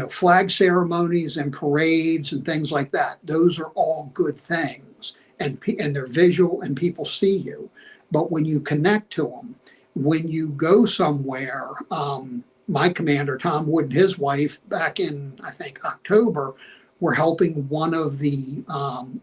flag ceremonies and parades and things like that. Those are all good things and they're visual and people see you. But when you connect to them, when you go somewhere, my commander, Tom Wood, and his wife back in, I think, October, were helping one of the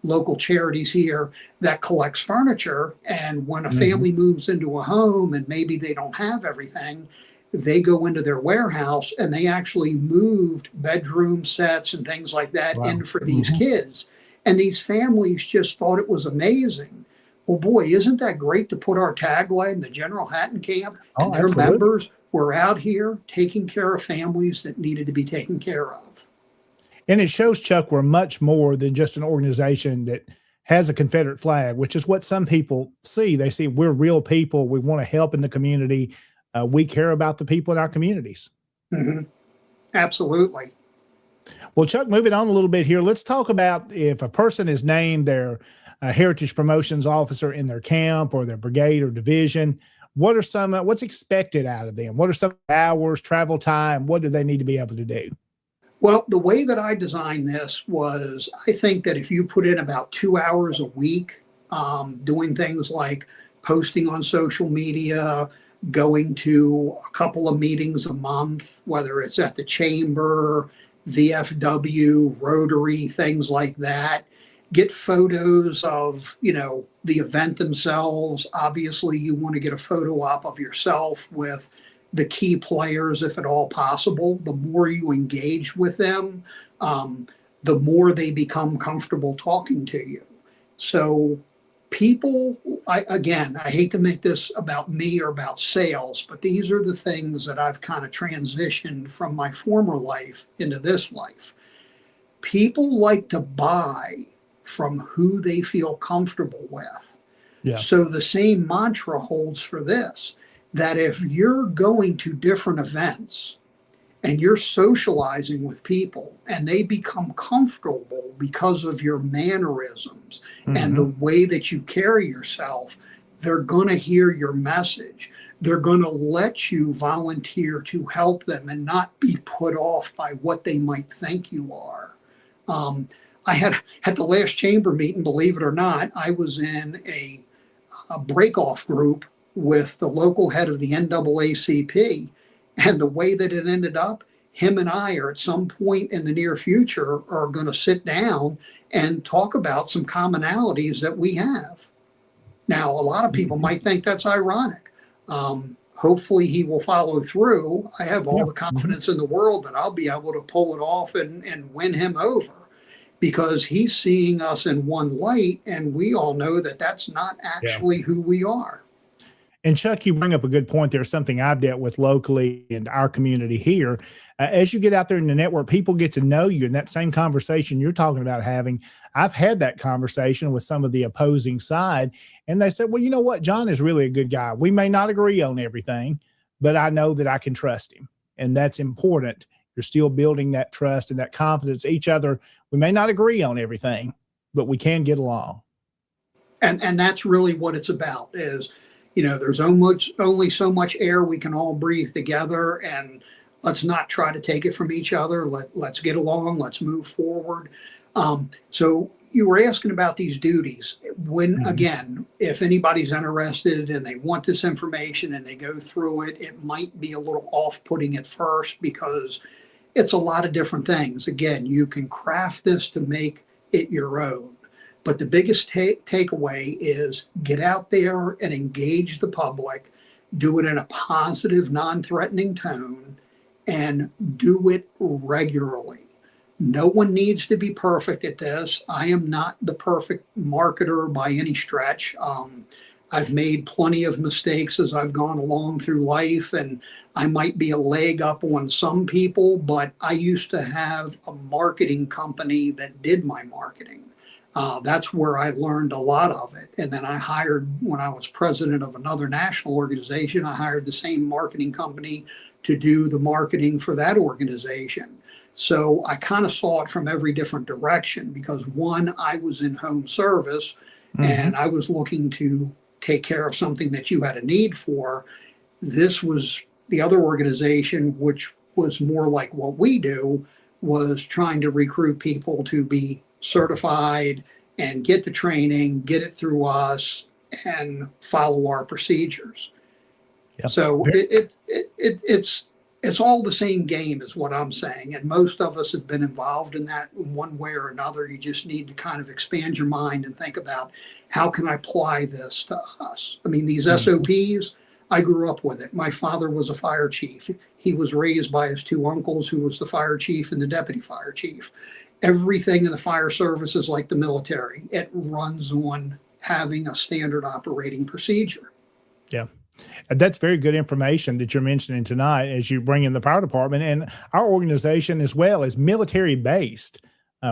local charities here that collects furniture. And when a family moves into a home and maybe they don't have everything, they go into their warehouse and they actually moved bedroom sets and things like that in for these kids. And these families just thought it was amazing. Well, boy, isn't that great to put our tagline, the General Hatton Camp, and their members were out here taking care of families that needed to be taken care of. And it shows, Chuck, we're much more than just an organization that has a Confederate flag, which is what some people see. They see we're real people. We want to help in the community. We care about the people in our communities. Absolutely. Well, Chuck, moving on a little bit here, let's talk about if a person is named their Heritage Promotions Officer in their camp or their brigade or division, what are what's expected out of them? What are some hours, travel time? What do they need to be able to do? Well, the way that I designed this was, I think that if you put in about 2 hours a week, doing things like posting on social media, going to a couple of meetings a month, whether it's at the chamber, VFW, Rotary, things like that, get photos of, the event themselves. Obviously, you want to get a photo op of yourself with the key players, if at all possible. The more you engage with them, the more they become comfortable talking to you. So people, I hate to make this about me or about sales, but these are the things that I've kind of transitioned from my former life into this life. People like to buy from who they feel comfortable with. Yeah. So the same mantra holds for this, that if you're going to different events and you're socializing with people and they become comfortable because of your mannerisms and the way that you carry yourself, they're going to hear your message. They're going to let you volunteer to help them and not be put off by what they might think you are. I had at the last chamber meeting, believe it or not, I was in a break-off group with the local head of the NAACP. And the way that it ended up, him and I are at some point in the near future are going to sit down and talk about some commonalities that we have. Now, a lot of people might think that's ironic. Hopefully he will follow through. I have all the confidence in the world that I'll be able to pull it off and win him over. because he's seeing us in one light, and we all know that that's not actually who we are. And Chuck, you bring up a good point. There's something I've dealt with locally in our community here. As you get out there in the network, people get to know you. And that same conversation you're talking about having, I've had that conversation with some of the opposing side. And they said, well, you know what? John is really a good guy. We may not agree on everything, but I know that I can trust him. And that's important. You're still building that trust and that confidence each other. We may not agree on everything, but we can get along. And that's really what it's about is, there's only so much air we can all breathe together, and let's not try to take it from each other. Let's get along. Let's move forward. So you were asking about these duties. When, again, if anybody's interested and they want this information and they go through it, it might be a little off-putting at first because it's a lot of different things. Again, you can craft this to make it your own. But the biggest takeaway is get out there and engage the public, do it in a positive, non-threatening tone, and do it regularly. No one needs to be perfect at this. I am not the perfect marketer by any stretch. I've made plenty of mistakes as I've gone along through life, and I might be a leg up on some people, but I used to have a marketing company that did my marketing. That's where I learned a lot of it. And then when I was president of another national organization, I hired the same marketing company to do the marketing for that organization. So I kind of saw it from every different direction because one, I was in home service and I was looking to take care of something that you had a need for. This was the other organization, which was more like what we do, was trying to recruit people to be certified and get the training, get it through us, and follow our procedures. Yep. So it's all the same game is what I'm saying. And most of us have been involved in that in one way or another. You just need to kind of expand your mind and think about how can I apply this to us? I mean, these SOPs, I grew up with it. My father was a fire chief. He was raised by his two uncles, who was the fire chief and the deputy fire chief. Everything in the fire service is like the military. It runs on having a standard operating procedure. Yeah. That's very good information that you're mentioning tonight as you bring in the fire department. And our organization as well is military based.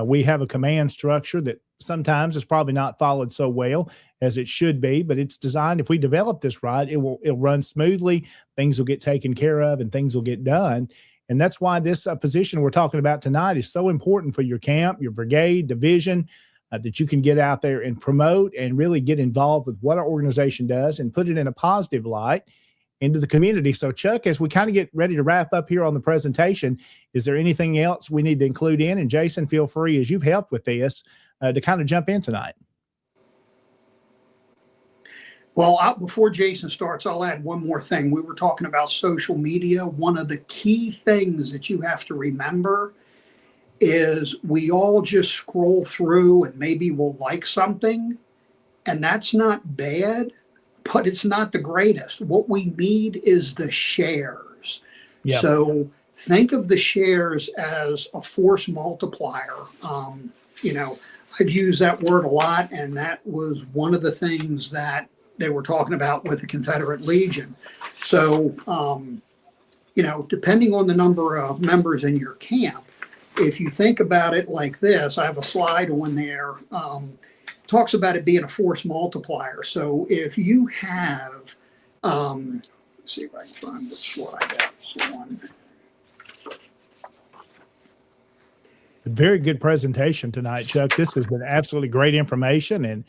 We have a command structure that sometimes is probably not followed so well as it should be, but it's designed, if we develop this right, it'll run smoothly, things will get taken care of and things will get done. And that's why this position we're talking about tonight is so important for your camp, your brigade, division, that you can get out there and promote and really get involved with what our organization does and put it in a positive light into the community. So Chuck, as we kind of get ready to wrap up here on the presentation, is there anything else we need to include in? And Jason, feel free, as you've helped with this, to kind of jump in tonight. Well, before Jason starts, I'll add one more thing. We were talking about social media. One of the key things that you have to remember is we all just scroll through and maybe we'll like something, and that's not bad, but it's not the greatest. What we need is the shares. Yep. So think of the shares as a force multiplier. I've used that word a lot, and that was one of the things that they were talking about with the Confederate Legion. So, depending on the number of members in your camp, if you think about it like this, I have a slide on there, talks about it being a force multiplier. So if you have, let's see if I can find the slide. That's one. Very good presentation tonight, Chuck. This has been absolutely great information and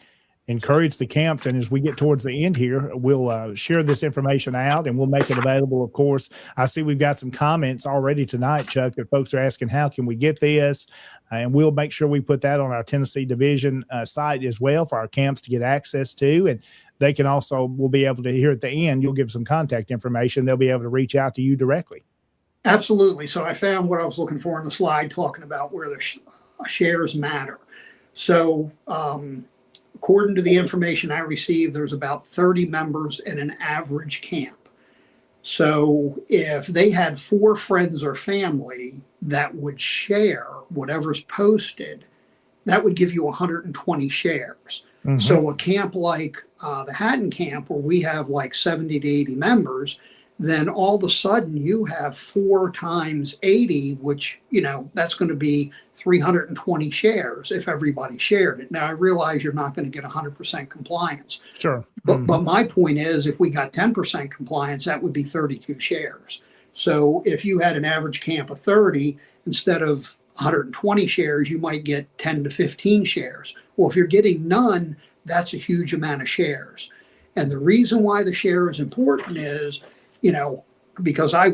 encourage the camps. And as we get towards the end here, we'll share this information out and we'll make it available. Of course, I see we've got some comments already tonight, Chuck, that folks are asking, how can we get this? And we'll make sure we put that on our Tennessee Division site as well for our camps to get access to. And they can also, we'll be able to hear at the end, you'll give some contact information. They'll be able to reach out to you directly. Absolutely. So I found what I was looking for in the slide talking about where the shares matter. So, according to the information I received, there's about 30 members in an average camp. So if they had 4 friends or family that would share whatever's posted, that would give you 120 shares. Mm-hmm. So a camp like the Hatton camp, where we have like 70 to 80 members, then all of a sudden you have 4 times 80, which, that's going to be 320 shares if everybody shared it. Now, I realize you're not going to get 100% compliance. Sure. But my point is, if we got 10% compliance, that would be 32 shares. So if you had an average camp of 30, instead of 120 shares, you might get 10 to 15 shares. Well, if you're getting none, that's a huge amount of shares. And the reason why the share is important is, because I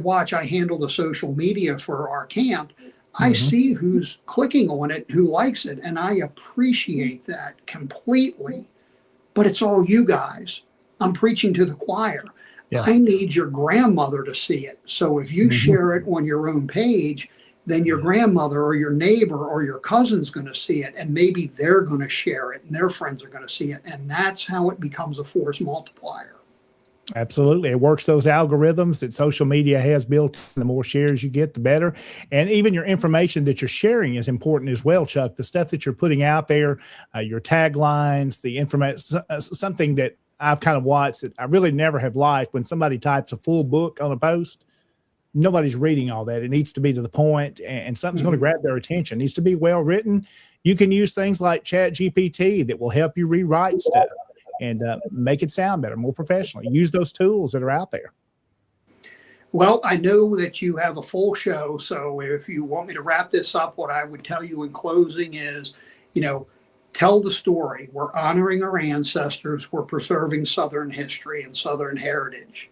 handle the social media for our camp. I see who's clicking on it, who likes it, and I appreciate that completely. But it's all you guys. I'm preaching to the choir. Yeah. I need your grandmother to see it. So if you share it on your own page, then your grandmother or your neighbor or your cousin's going to see it, and maybe they're going to share it and their friends are going to see it. And that's how it becomes a force multiplier. Absolutely. It works those algorithms that social media has built. The more shares you get, the better. And even your information that you're sharing is important as well, Chuck. The stuff that you're putting out there, your taglines, the information, something that I've kind of watched that I really never have liked, when somebody types a full book on a post, nobody's reading all that. It needs to be to the point, and something's going to grab their attention. It needs to be well written. You can use things like ChatGPT that will help you rewrite stuff and make it sound better, more professionally. Use those tools that are out there. Well, I know that you have a full show, so if you want me to wrap this up, what I would tell you in closing is, tell the story. We're honoring our ancestors. We're preserving Southern history and Southern heritage.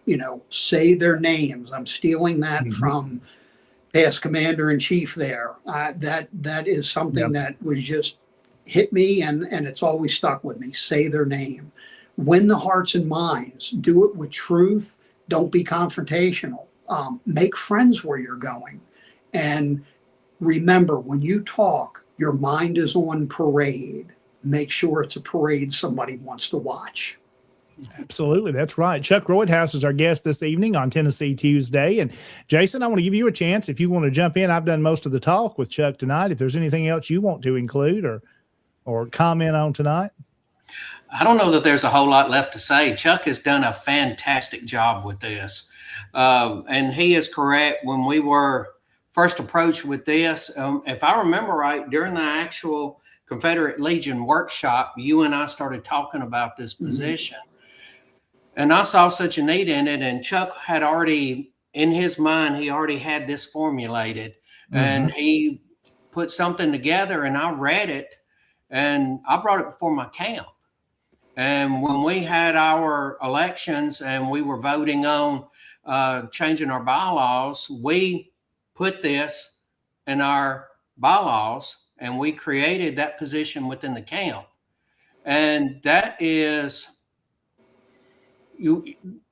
Say their names. I'm stealing that from past commander-in-chief there. That is something that was just hit me, and it's always stuck with me. Say their name. Win the hearts and minds. Do it with truth. Don't be confrontational. Make friends where you're going. And remember, when you talk, your mind is on parade. Make sure it's a parade somebody wants to watch. Absolutely. That's right. Chuck Roydhouse is our guest this evening on Tennessee Tuesday. And Jason, I want to give you a chance if you want to jump in. I've done most of the talk with Chuck tonight. If there's anything else you want to include or comment on tonight. I don't know that there's a whole lot left to say. Chuck has done a fantastic job with this. And he is correct. When we were first approached with this, if I remember right, during the actual Confederate Legion workshop, you and I started talking about this position. And I saw such a need in it. And Chuck had already, in his mind, he already had this formulated. And he put something together, and I read it, and I brought it before my camp. And when we had our elections and we were voting on changing our bylaws, we put this in our bylaws, and we created that position within the camp. And that is,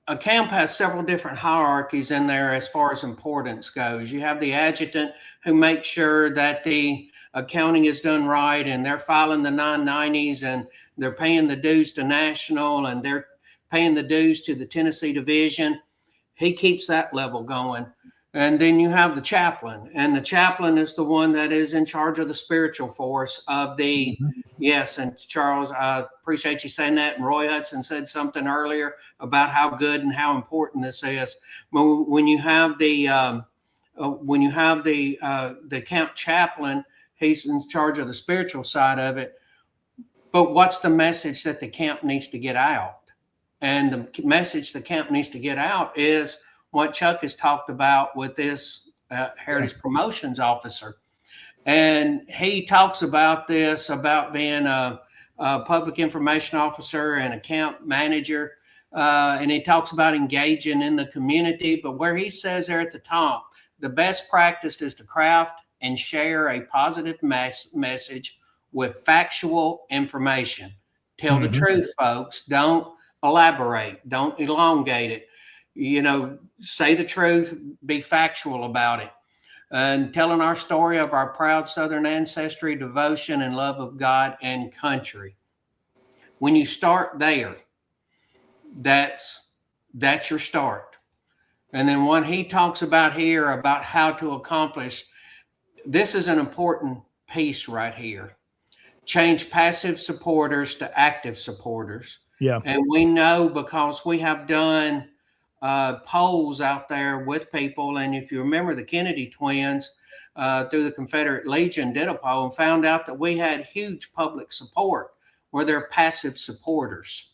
a camp has several different hierarchies in there as far as importance goes. You have the adjutant, who makes sure that the accounting is done right, and they're filing the 990s, and they're paying the dues to national, and they're paying the dues to the Tennessee division. He keeps that level going. And then you have the chaplain, and the chaplain is the one that is in charge of the spiritual force of the, yes. And Charles, I appreciate you saying that. And Roy Hudson said something earlier about how good and how important this is. When you have the camp chaplain, he's in charge of the spiritual side of it. But what's the message that the camp needs to get out? And the message the camp needs to get out is what Chuck has talked about with this Heritage Promotions Officer. And he talks about this, about being a public information officer and a camp manager. And he talks about engaging in the community. But where he says there at the top, the best practice is to craft and share a positive message with factual information. Tell the truth, folks. Don't elaborate. Don't elongate it. Say the truth, be factual about it. And telling our story of our proud Southern ancestry, devotion, and love of God and country. When you start there, that's your start. And then what he talks about here about how to accomplish, this is an important piece right here. change passive supporters to active supporters. Yeah. And we know because we have done polls out there with people. And if you remember, the Kennedy twins through the Confederate Legion did a poll and found out that we had huge public support where they're passive supporters.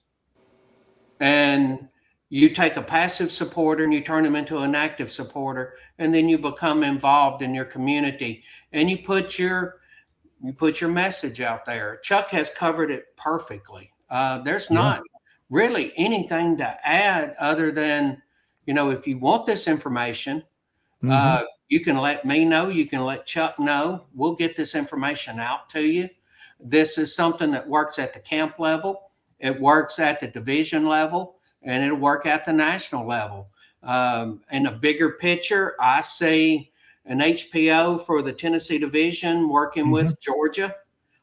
And you take a passive supporter and you turn them into an active supporter, and then you become involved in your community and you put your message out there. Chuck has covered it perfectly. There's not really anything to add other than, if you want this information, you can let me know. You can let Chuck know. We'll get this information out to you. This is something that works at the camp level. It works at the division level, and it'll work at the national level. In a bigger picture, I see an HPO for the Tennessee division working with Georgia,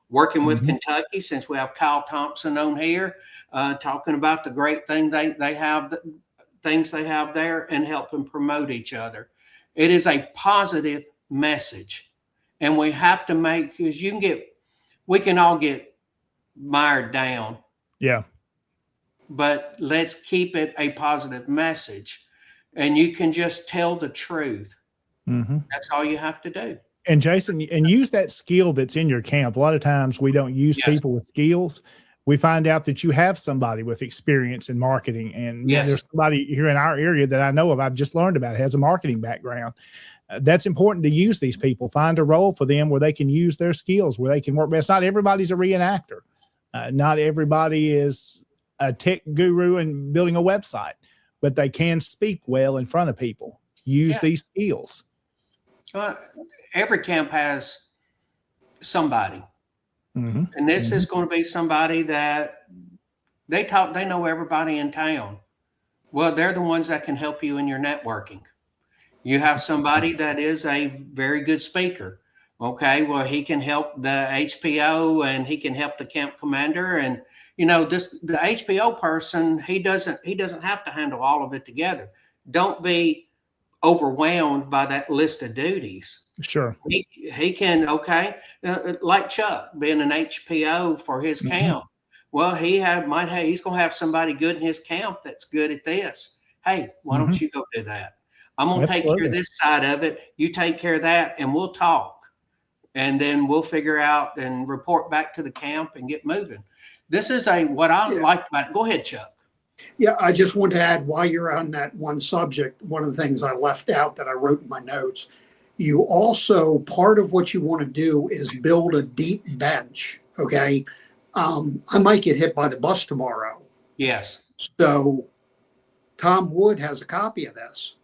working with Kentucky, since we have Kyle Thompson on here, talking about the great thing they have, things they have there, and helping promote each other. It is a positive message, and we have to make, because we can all get mired down. Yeah. But let's keep it a positive message, and you can just tell the truth. That's all you have to do. And Jason, and use that skill that's in your camp. A lot of times we don't use people with skills. We find out that you have somebody with experience in marketing, and there's somebody here in our area that I know of, I've just learned about, has a marketing background. That's important to use these people. Find a role for them where they can use their skills, where they can work best. Not everybody's a reenactor. Not everybody is a tech guru and building a website, but they can speak well in front of people. Use these skills. Every camp has somebody, and this is going to be somebody that they know everybody in town. Well, they're the ones that can help you in your networking. You have somebody that is a very good speaker. Okay, well, he can help the HPO and he can help the camp commander. And the HPO person, he doesn't have to handle all of it together. Don't be overwhelmed by that list of duties. Sure. He can, like Chuck being an HPO for his camp. Well, he's going to have somebody good in his camp that's good at this. Hey, why don't you go do that? I'm going to take care of this side of it. You take care of that, and we'll talk. And then we'll figure out and report back to the camp and get moving. This is what I like about it. Go ahead, Chuck. Yeah, I just want to add, while you're on that one subject, one of the things I left out that I wrote in my notes, you also, part of what you want to do is build a deep bench, okay? I might get hit by the bus tomorrow. Yes. So Tom Wood has a copy of this.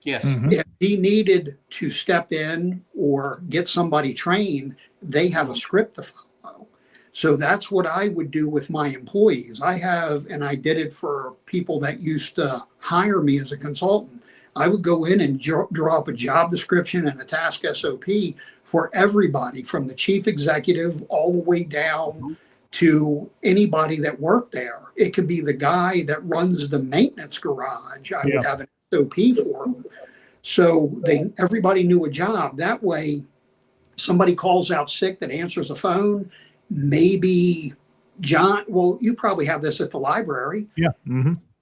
Yes. If he needed to step in or get somebody trained, they have a script to follow. So that's what I would do with my employees. And I did it for people that used to hire me as a consultant. I would go in and draw up a job description and a task SOP for everybody, from the chief executive all the way down to anybody that worked there. It could be the guy that runs the maintenance garage. I would have an SOP for them. So everybody knew a job. That way, somebody calls out sick that answers a phone. Maybe John, well, you probably have this at the library. Yeah.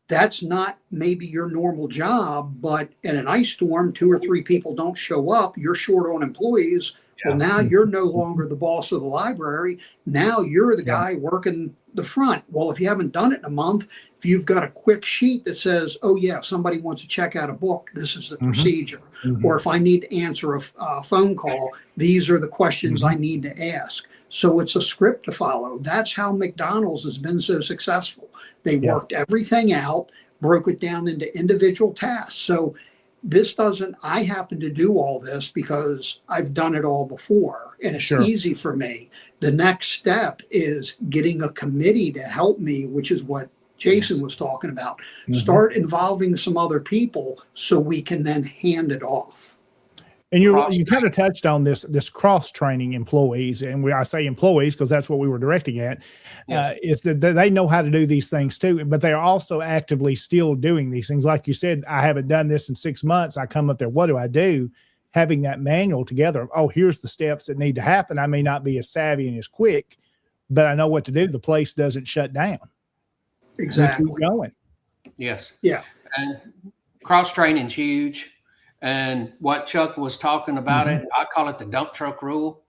That's not maybe your normal job, but in an ice storm, 2 or 3 people don't show up. You're short on employees. Well, now you're no longer the boss of the library. Now you're the guy working the front. Well, if you haven't done it in a month, if you've got a quick sheet that says, oh yeah, if somebody wants to check out a book, this is the procedure. Or if I need to answer a phone call, these are the questions I need to ask. So it's a script to follow. That's how McDonald's has been so successful. They worked everything out, broke it down into individual tasks. So I happen to do all this because I've done it all before, and it's easy for me. The next step is getting a committee to help me, which is what Jason was talking about. Start involving some other people so we can then hand it off. And you kind of touched on this cross-training employees, and I say employees because that's what we were directing at, is that they know how to do these things too, but they are also actively still doing these things. Like you said, I haven't done this in 6 months. I come up there, what do I do? Having that manual together, here's the steps that need to happen. I may not be as savvy and as quick, but I know what to do. The place doesn't shut down. Exactly. We keep going. Yes. Yeah. And cross training's huge. And what Chuck was talking about it, I call it the dump truck rule.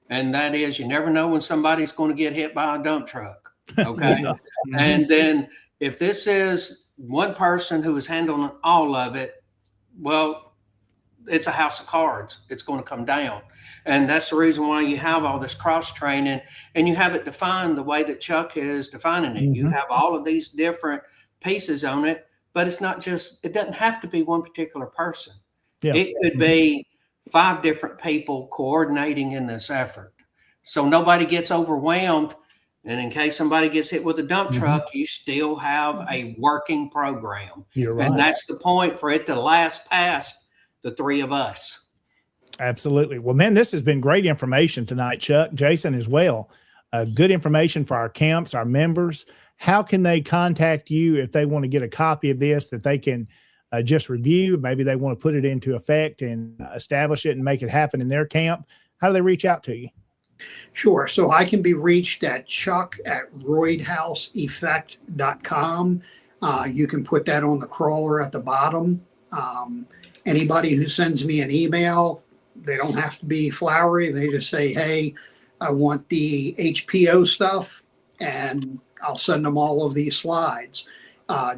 And that is, you never know when somebody's going to get hit by a dump truck. Okay. Yeah. And then if this is one person who is handling all of it, well, it's a house of cards. It's going to come down. And that's the reason why you have all this cross training, and you have it defined the way that Chuck is defining it. You have all of these different pieces on it, but it's not just, it doesn't have to be one particular person. Yeah. It could be 5 different people coordinating in this effort. So nobody gets overwhelmed. And in case somebody gets hit with a dump truck, you still have a working program. You're right. And that's the point, for it to last past the 3 of us. Absolutely. Well, man, this has been great information tonight, Chuck, Jason as well. Good information for our camps, our members. How can they contact you if they want to get a copy of this that they can just review? Maybe they want to put it into effect and establish it and make it happen in their camp. How do they reach out to you? Sure. So I can be reached at chuck@roydhouseeffect.com. You can put that on the crawler at the bottom. Anybody who sends me an email, they don't have to be flowery. They just say, hey, I want the HPO stuff, and I'll send them all of these slides.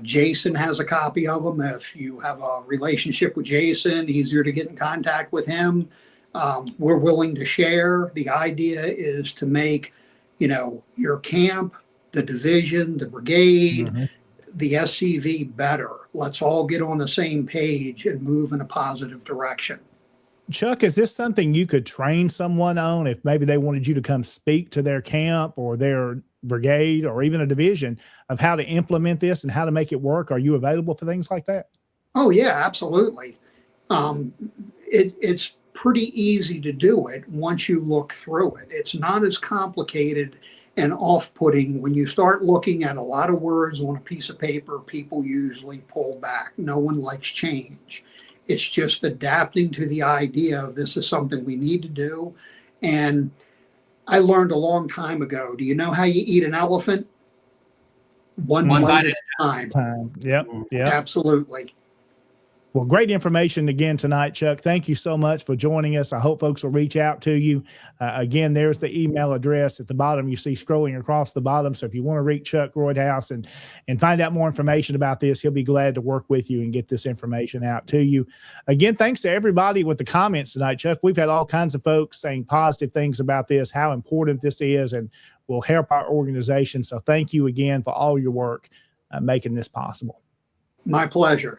Jason has a copy of them. If you have a relationship with Jason, easier to get in contact with him. We're willing to share. The idea is to make, your camp, the division, the brigade, the SCV better. Let's all get on the same page and move in a positive direction. Chuck, is this something you could train someone on if maybe they wanted you to come speak to their camp or their brigade or even a division of how to implement this and how to make it work? Are you available for things like that? Oh, yeah, absolutely. It's pretty easy to do it once you look through it. It's not as complicated and off-putting. When you start looking at a lot of words on a piece of paper, people usually pull back. No one likes change. It's just adapting to the idea of this is something we need to do. And I learned a long time ago, do you know how you eat an elephant? One bite at a time. Yep. Absolutely. Well, great information again tonight, Chuck. Thank you so much for joining us. I hope folks will reach out to you. Again, there's the email address at the bottom. You see scrolling across the bottom. So if you want to reach Chuck Roydhouse and find out more information about this, he'll be glad to work with you and get this information out to you. Again, thanks to everybody with the comments tonight, Chuck. We've had all kinds of folks saying positive things about this, how important this is, and will help our organization. So thank you again for all your work making this possible. My pleasure.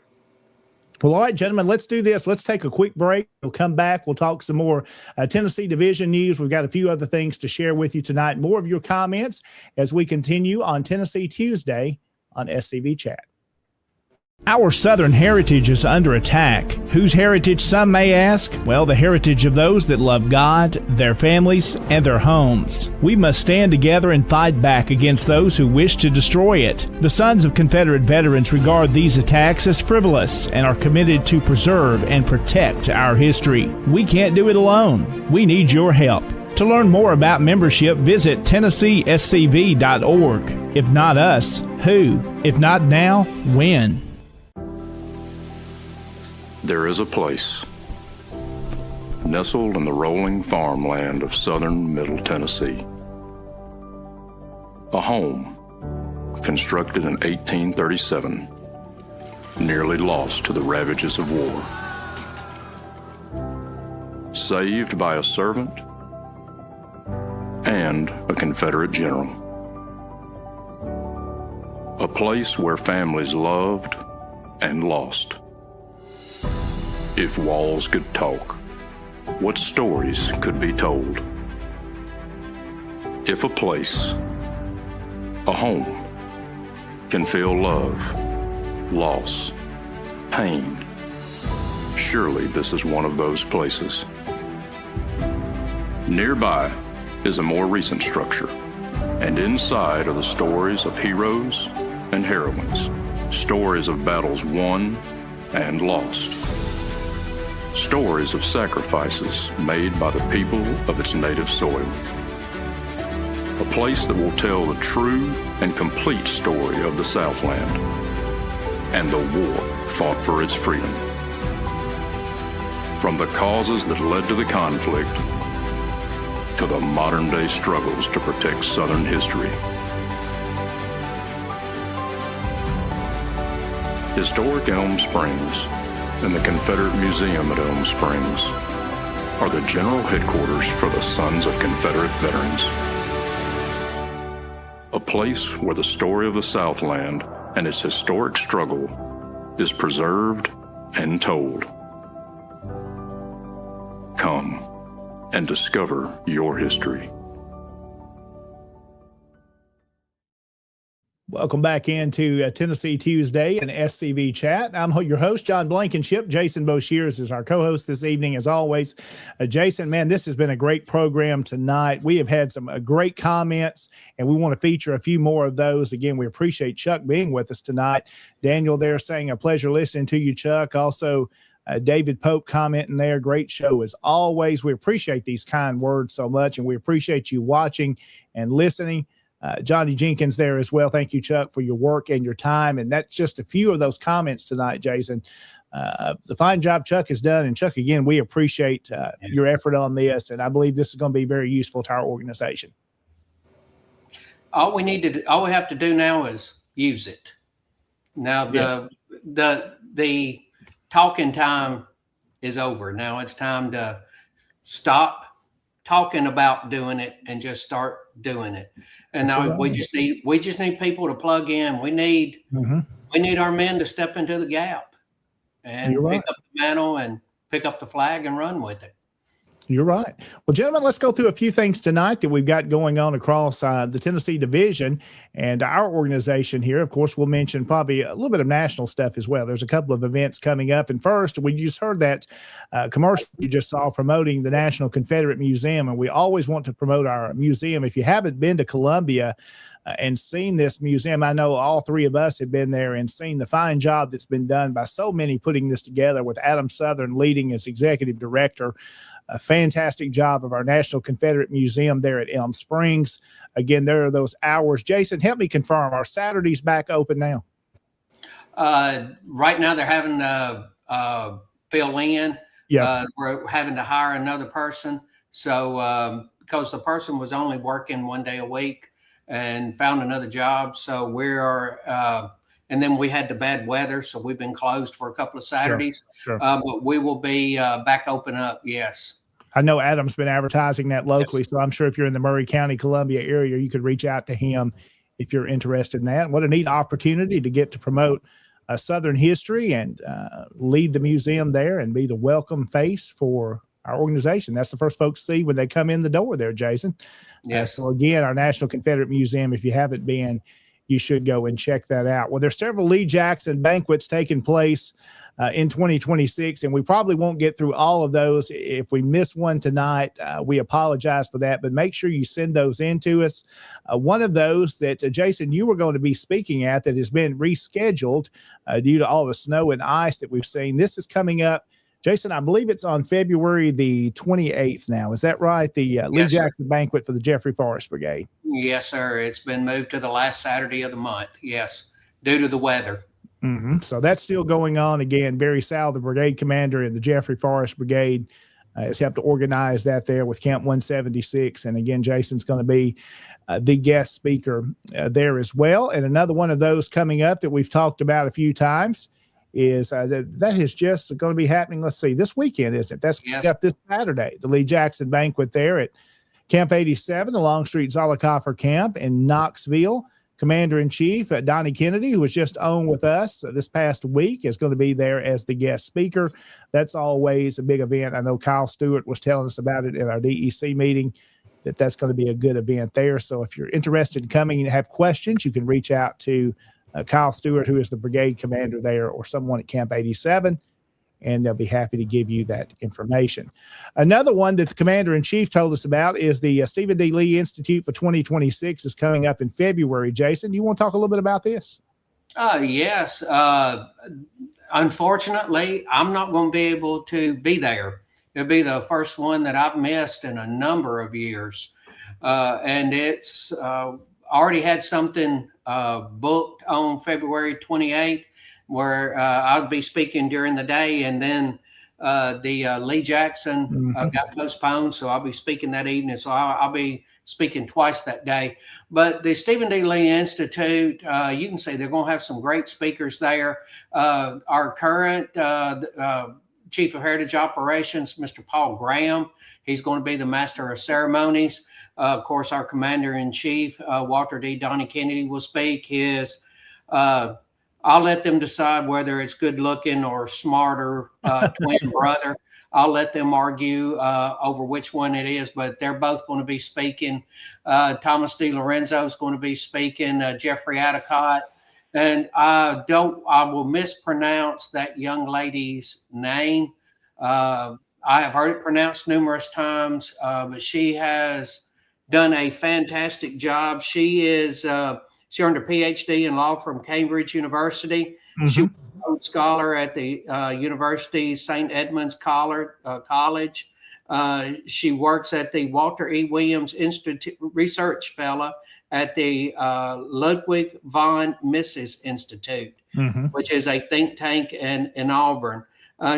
Well, all right, gentlemen, let's do this. Let's take a quick break. We'll come back. We'll talk some more Tennessee Division news. We've got a few other things to share with you tonight. More of your comments as we continue on Tennessee Tuesday on SCV Chat. Our Southern heritage is under attack. Whose heritage, some may ask? Well, the heritage of those that love God, their families, and their homes. We must stand together and fight back against those who wish to destroy it. The Sons of Confederate Veterans regard these attacks as frivolous and are committed to preserve and protect our history. We can't do it alone. We need your help. To learn more about membership, visit TennesseeSCV.org. If not us, who? If not now, when? There is a place, nestled in the rolling farmland of southern Middle Tennessee. A home, constructed in 1837, nearly lost to the ravages of war. Saved by a servant and a Confederate general. A place where families loved and lost. If walls could talk, what stories could be told? If a place, a home, can feel love, loss, pain, surely this is one of those places. Nearby is a more recent structure, and inside are the stories of heroes and heroines, stories of battles won and lost. Stories of sacrifices made by the people of its native soil. a place that will tell the true and complete story of the Southland and the war fought for its freedom. From the causes that led to the conflict to the modern-day struggles to protect Southern history. Historic Elm Springs and the Confederate Museum at Elm Springs are the general headquarters for the Sons of Confederate Veterans. A place where the story of the Southland and its historic struggle is preserved and told. Come and discover your history. Welcome back into Tennessee Tuesday and SCV Chat. I'm your host, John Blankenship. Jason Boshears is our co-host this evening, as always. Jason, man, this has been a great program tonight. We have had some great comments, and we want to feature a few more of those. Again, we appreciate Chuck being with us tonight. Daniel there saying, a pleasure listening to you, Chuck. Also, David Pope commenting there. Great show as always. We appreciate these kind words so much, and we appreciate you watching and listening. Johnny Jenkins there as well. Thank you, Chuck, for your work and your time. And that's just a few of those comments tonight, Jason. The fine job Chuck has done. And Chuck, again, we appreciate your effort on this. And I believe this is going to be very useful to our organization. All we have to do now is use it. Now the talking time is over. Now it's time to stop talking about doing it and just start doing it. And now we just need people to plug in. We need our men to step into the gap and pick up the mantle and pick up the flag and run with it. You're right. Well, gentlemen, let's go through a few things tonight that we've got going on across the Tennessee division and our organization here. Of course, we'll mention probably a little bit of national stuff as well. There's a couple of events coming up. And first, we just heard that commercial you just saw promoting the National Confederate Museum. And we always want to promote our museum. If you haven't been to Columbia and seen this museum, I know all three of us have been there and seen the fine job that's been done by so many putting this together, with Adam Southern leading as executive director. A fantastic job of our National Confederate Museum there at Elm Springs. Again, there are those hours. Jason, help me confirm, are Saturdays back open now? Right now they're having to fill in. Yeah. We're having to hire another person. So because the person was only working 1 day a week and found another job. So we are and then we had the bad weather, so we've been closed for a couple of Saturdays. Sure. But we will be back open up, yes. I know Adam's been advertising that locally, so I'm sure if you're in the Murray County, Columbia area, you could reach out to him if you're interested in that. What a neat opportunity to get to promote Southern history and lead the museum there and be the welcome face for our organization. That's the first folks see when they come in the door there, Jason. Yes. So again, our National Confederate Museum, if you haven't been, you should go and check that out. Well, there's several Lee Jackson banquets taking place in 2026, and we probably won't get through all of those. If we miss one tonight, we apologize for that, but make sure you send those in to us. One of those that, Jason, you were going to be speaking at that has been rescheduled due to all the snow and ice that we've seen. This is coming up, Jason, I believe it's on February the 28th now. Is that right? The Lee Jackson banquet for the Jeffrey Forrest Brigade. Yes, sir. It's been moved to the last Saturday of the month. Yes, due to the weather. So that's still going on. Again, Barry Sal, the brigade commander in the Jeffrey Forrest Brigade, has helped to organize that there with Camp 176. And again, Jason's going to be the guest speaker there as well. And another one of those coming up that we've talked about a few times is that is just going to be happening. Let's see, this weekend, isn't it? That's up this Saturday, the Lee Jackson banquet there at Camp 87, the Longstreet Zollicoffer Camp in Knoxville. Commander-in-Chief Donnie Kennedy, who was just on with us this past week, is going to be there as the guest speaker. That's always a big event. I know Kyle Stewart was telling us about it at our DEC meeting, that's going to be a good event there. So if you're interested in coming and have questions, you can reach out to Kyle Stewart, who is the brigade commander there, or someone at Camp 87, and they'll be happy to give you that information. Another one that the commander-in-chief told us about is the Stephen D. Lee Institute for 2026 is coming up in February. Jason, you want to talk a little bit about this? Yes. Unfortunately, I'm not going to be able to be there. It'll be the first one that I've missed in a number of years. and it's already had something booked on February 28th, where I'll be speaking during the day, and then the Lee Jackson got postponed, so I'll be speaking that evening. So I'll be speaking twice that day. But the Stephen D. Lee Institute, you can say they're going to have some great speakers there. Our current Chief of Heritage Operations, Mr. Paul Graham, he's going to be the Master of Ceremonies. Of course, our Commander-in-Chief, Walter D. Donnie Kennedy, will speak. I'll let them decide whether it's good looking or smarter twin brother. I'll let them argue over which one it is, but they're both going to be speaking. Thomas D. Lorenzo is going to be speaking, Jeffrey Adicott. And I will mispronounce that young lady's name. I have heard it pronounced numerous times, but she has done a fantastic job. She earned a PhD in law from Cambridge University. She was a Rhodes Scholar at the University St. Edmunds College. She works at the Walter E. Williams Institute Research Fellow at the Ludwig von Mises Institute, which is a think tank in Auburn.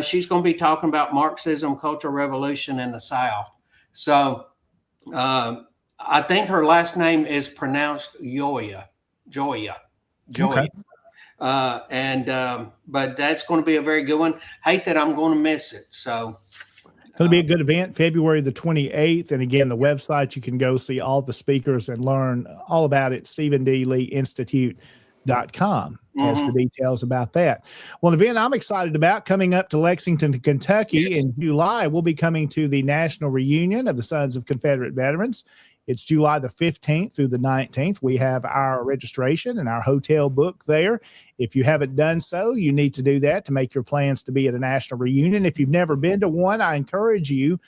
She's going to be talking about Marxism, Cultural Revolution in the South. So I think her last name is pronounced Joya. Okay. But that's going to be a very good one. Hate that I'm going to miss it. So going to be a good event, February the 28th. And again, the website, you can go see all the speakers and learn all about it. StephenDLeeInstitute.com has the details about that. Well, an event I'm excited about coming up to Lexington, Kentucky in July. We'll be coming to the National Reunion of the Sons of Confederate Veterans. It's July the 15th through the 19th. We have our registration and our hotel book there. If you haven't done so, you need to do that to make your plans to be at a national reunion. If you've never been to one, I encourage you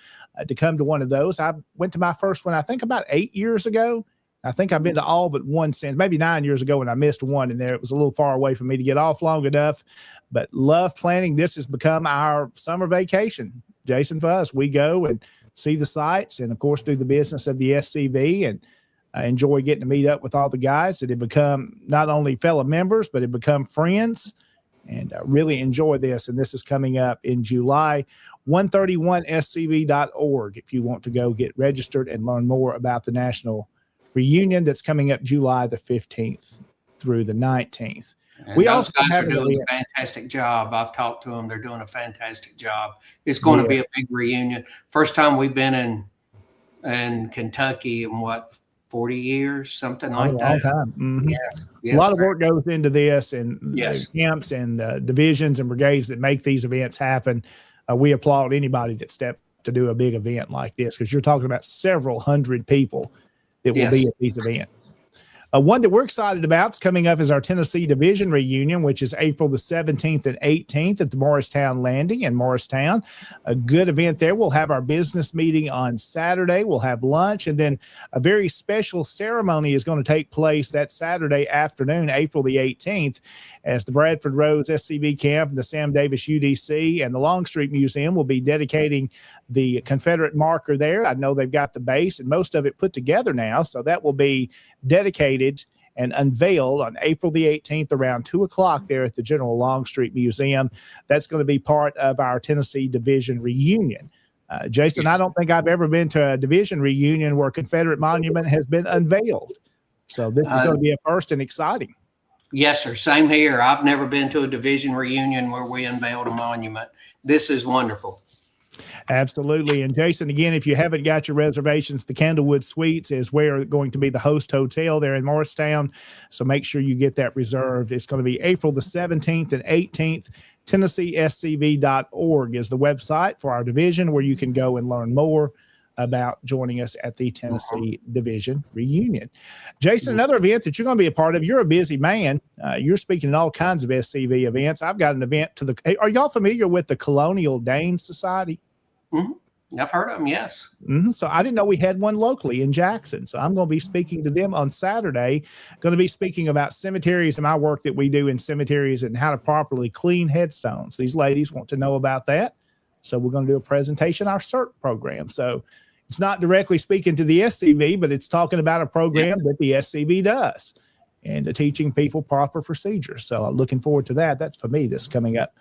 to come to one of those. I went to my first one, I think about 8 years ago. I think I've been to all but one since, maybe 9 years ago when I missed one in there. It was a little far away for me to get off long enough, but love planning. This has become our summer vacation. Jason, for us, we go and see the sights and, of course, do the business of the SCV, and enjoy getting to meet up with all the guys that have become not only fellow members, but have become friends, and really enjoy this. And this is coming up in July. 131scv.org if you want to go get registered and learn more about the National Reunion that's coming up July the 15th through the 19th. And those guys are doing a fantastic job. I've talked to them. They're doing a fantastic job. It's going to be a big reunion. First time we've been in Kentucky in 40 years, something like that. Time. Yes, a lot of work goes into this, and the camps and divisions and brigades that make these events happen. We applaud anybody that stepped to do a big event like this, because you're talking about several hundred people that will be at these events. One that we're excited about is coming up is our Tennessee Division Reunion, which is April the 17th and 18th at the Morristown Landing in Morristown. A good event there. We'll have our business meeting on Saturday. We'll have lunch, and then a very special ceremony is going to take place that Saturday afternoon, April the 18th, as the Bradford Rhodes SCV Camp and the Sam Davis UDC and the Longstreet Museum will be dedicating the Confederate marker there. I know they've got the base and most of it put together now, so that will be dedicated and unveiled on April the 18th around 2 o'clock there at the General Longstreet Museum. That's going to be part of our Tennessee Division Reunion. Jason, I don't think I've ever been to a division reunion where a Confederate monument has been unveiled. So this is going to be a first and exciting. Yes, sir. Same here. I've never been to a division reunion where we unveiled a monument. This is wonderful. Absolutely. And Jason, again, if you haven't got your reservations, the Candlewood Suites is where going to be the host hotel there in Morristown. So make sure you get that reserved. It's going to be April the 17th and 18th. TennesseeSCV.org is the website for our division, where you can go and learn more about joining us at the Tennessee Division Reunion. Jason, another event that you're going to be a part of, you're a busy man. You're speaking at all kinds of SCV events. I've got an event are y'all familiar with the Colonial Dane Society? I've heard of them, yes. So I didn't know we had one locally in Jackson. So I'm going to be speaking to them on Saturday. Going to be speaking about cemeteries and my work that we do in cemeteries and how to properly clean headstones. These ladies want to know about that. So we're going to do a presentation, our CERT program. So It's not directly speaking to the SCV, but it's talking about a program that the SCV does and teaching people proper procedures. So I'm looking forward to that. That's for me this coming up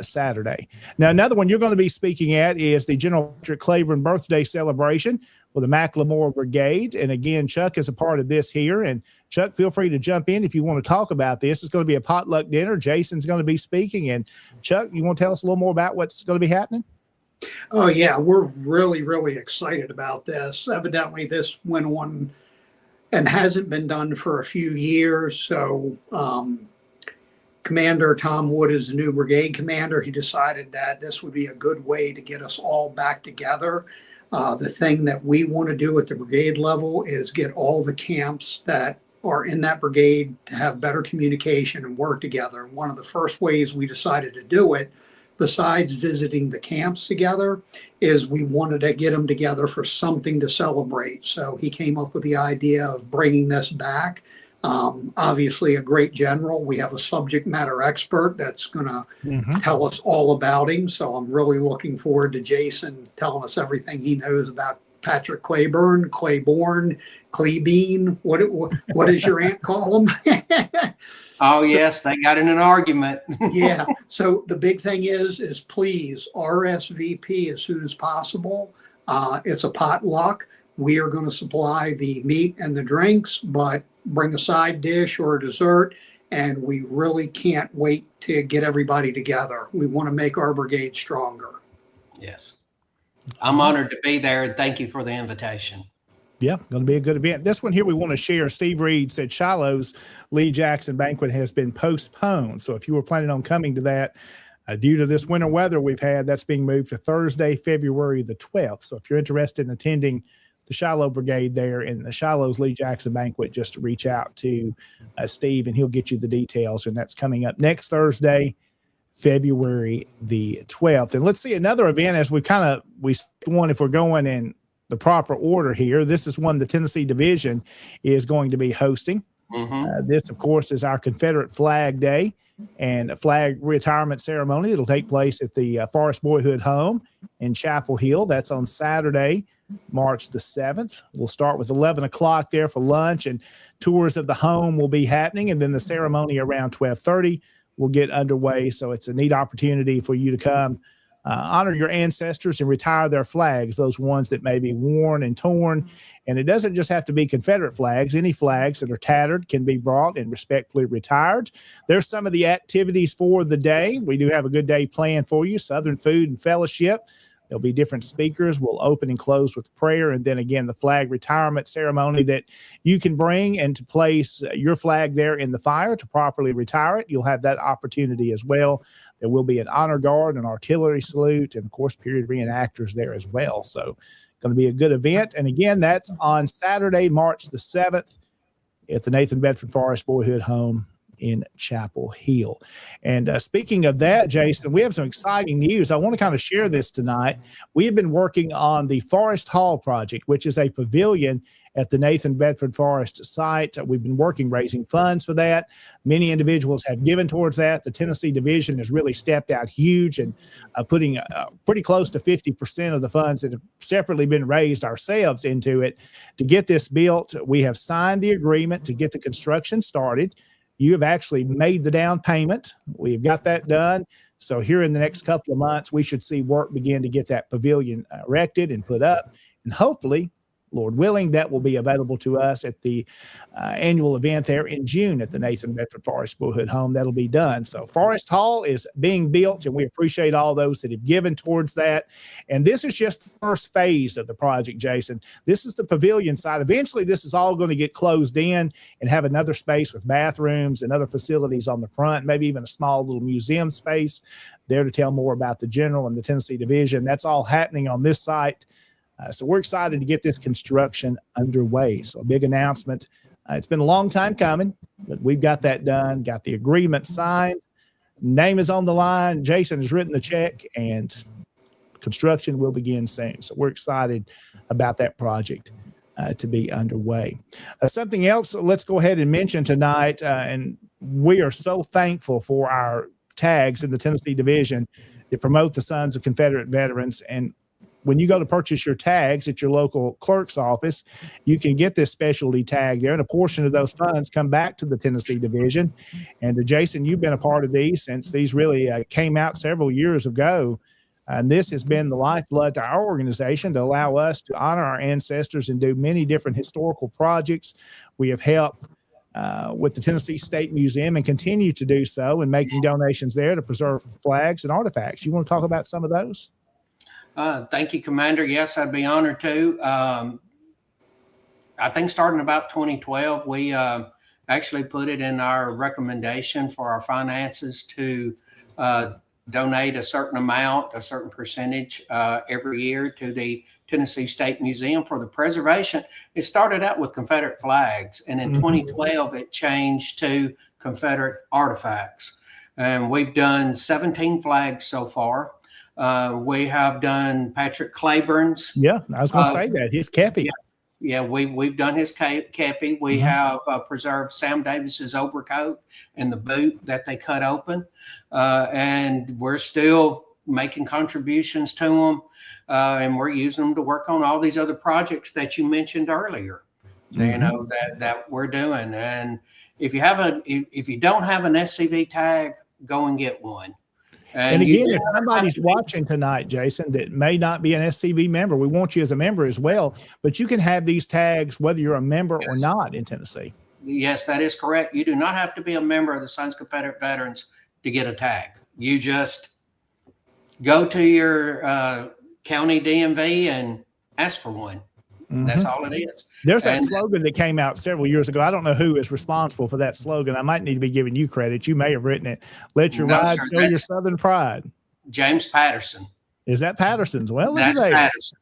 Saturday. Now, another one you're going to be speaking at is the General Patrick Claiborne birthday celebration for the Macklemore Brigade. And again, Chuck is a part of this here. And Chuck, feel free to jump in if you want to talk about this. It's going to be a potluck dinner. Jason's going to be speaking. And Chuck, you want to tell us a little more about what's going to be happening? Oh, yeah, we're really, really excited about this. Evidently, this went on and hasn't been done for a few years. So Commander Tom Wood is the new brigade commander. He decided that this would be a good way to get us all back together. The thing that we want to do at the brigade level is get all the camps that are in that brigade to have better communication and work together. And one of the first ways we decided to do it, besides visiting the camps together, is we wanted to get them together for something to celebrate. So he came up with the idea of bringing this back. Obviously a great general. We have a subject matter expert that's going to tell us all about him. So I'm really looking forward to Jason telling us everything he knows about Patrick Claiborne, Clebean. What does your aunt call him? Oh, yes, they got in an argument. Yeah. So the big thing is please RSVP as soon as possible. It's a potluck. We are going to supply the meat and the drinks, but bring a side dish or a dessert. And we really can't wait to get everybody together. We want to make our brigade stronger. Yes. I'm honored to be there. Thank you for the invitation. Yeah, going to be a good event. This one here we want to share. Steve Reed said Shiloh's Lee Jackson banquet has been postponed. So if you were planning on coming to that, due to this winter weather we've had, that's being moved to Thursday, February the 12th. So if you're interested in attending the Shiloh Brigade there in the Shiloh's Lee Jackson banquet, just reach out to Steve and he'll get you the details. And that's coming up next Thursday, February the 12th. And let's see another event as we one, if we're going in the proper order here. This is one the Tennessee Division is going to be hosting. This, of course, is our Confederate Flag Day and a flag retirement ceremony. It'll take place at the Forest Boyhood Home in Chapel Hill. That's on Saturday, March the 7th. We'll start with 11 o'clock there for lunch, and tours of the home will be happening. And then the ceremony around 12:30 will get underway. So it's a neat opportunity for you to come honor your ancestors and retire their flags, those ones that may be worn and torn. And it doesn't just have to be Confederate flags. Any flags that are tattered can be brought and respectfully retired. There's some of the activities for the day. We do have a good day planned for you. Southern Food and Fellowship. There'll be different speakers. We'll open and close with prayer. And then again, the flag retirement ceremony that you can bring and to place your flag there in the fire to properly retire it. You'll have that opportunity as well. There will be an honor guard, an artillery salute, and of course, period reenactors there as well. So going to be a good event. And again, that's on Saturday, March the 7th at the Nathan Bedford Forest Boyhood Home in Chapel Hill. And speaking of that, Jason, we have some exciting news. I want to kind of share this tonight. We have been working on the Forest Hall project, which is a pavilion at the Nathan Bedford Forest site. We've been raising funds for that. Many individuals have given towards that. The Tennessee Division has really stepped out huge and putting pretty close to 50% of the funds that have separately been raised ourselves into it to get this built. We have signed the agreement to get the construction started. You have actually made the down payment. We've got that done. So here in the next couple of months, we should see work begin to get that pavilion erected and put up. And hopefully, Lord willing, that will be available to us at the annual event there in June at the Nathan Bedford Forest Boyhood Home. That'll be done. So Forest Hall is being built, and we appreciate all those that have given towards that. And this is just the first phase of the project, Jason. This is the pavilion side. Eventually, this is all going to get closed in and have another space with bathrooms and other facilities on the front, maybe even a small little museum space there to tell more about the General and the Tennessee Division. That's all happening on this site. So we're excited to get this construction underway. So a big announcement. It's been a long time coming, but we've got that done, got the agreement signed. Name is on the line. Jason has written the check, and construction will begin soon. So we're excited about that project to be underway. Something else, let's go ahead and mention tonight, and we are so thankful for our tags in the Tennessee Division that promote the Sons of Confederate Veterans. And when you go to purchase your tags at your local clerk's office, you can get this specialty tag there, and a portion of those funds come back to the Tennessee division. And Jason, you've been a part of these since these really came out several years ago. And this has been the lifeblood to our organization to allow us to honor our ancestors and do many different historical projects. We have helped with the Tennessee State Museum and continue to do so and making donations there to preserve flags and artifacts. You want to talk about some of those? Thank you, Commander. Yes, I'd be honored to. I think starting about 2012, we actually put it in our recommendation for our finances to donate a certain amount, a certain percentage every year to the Tennessee State Museum for the preservation. It started out with Confederate flags, and in 2012, it changed to Confederate artifacts. And we've done 17 flags so far. We have done Patrick Claiborne's. Yeah, I was going to say that. His cappy. Yeah, we've done his cappy. We have preserved Sam Davis's overcoat and the boot that they cut open. And we're still making contributions to them. And we're using them to work on all these other projects that you mentioned earlier, you know, that we're doing. And if you don't have an SCV tag, go and get one. And again, if somebody's watching tonight, Jason, that may not be an SCV member, we want you as a member as well. But you can have these tags whether you're a member or not in Tennessee. Yes, that is correct. You do not have to be a member of the Sons of Confederate Veterans to get a tag. You just go to your county DMV and ask for one. That's all it is. There's that slogan that came out several years ago. I don't know who is responsible for that slogan. I might need to be giving you credit. You may have written it. Let your ride show your Southern pride. James Patterson. Is that Patterson's? Well, that's Patterson.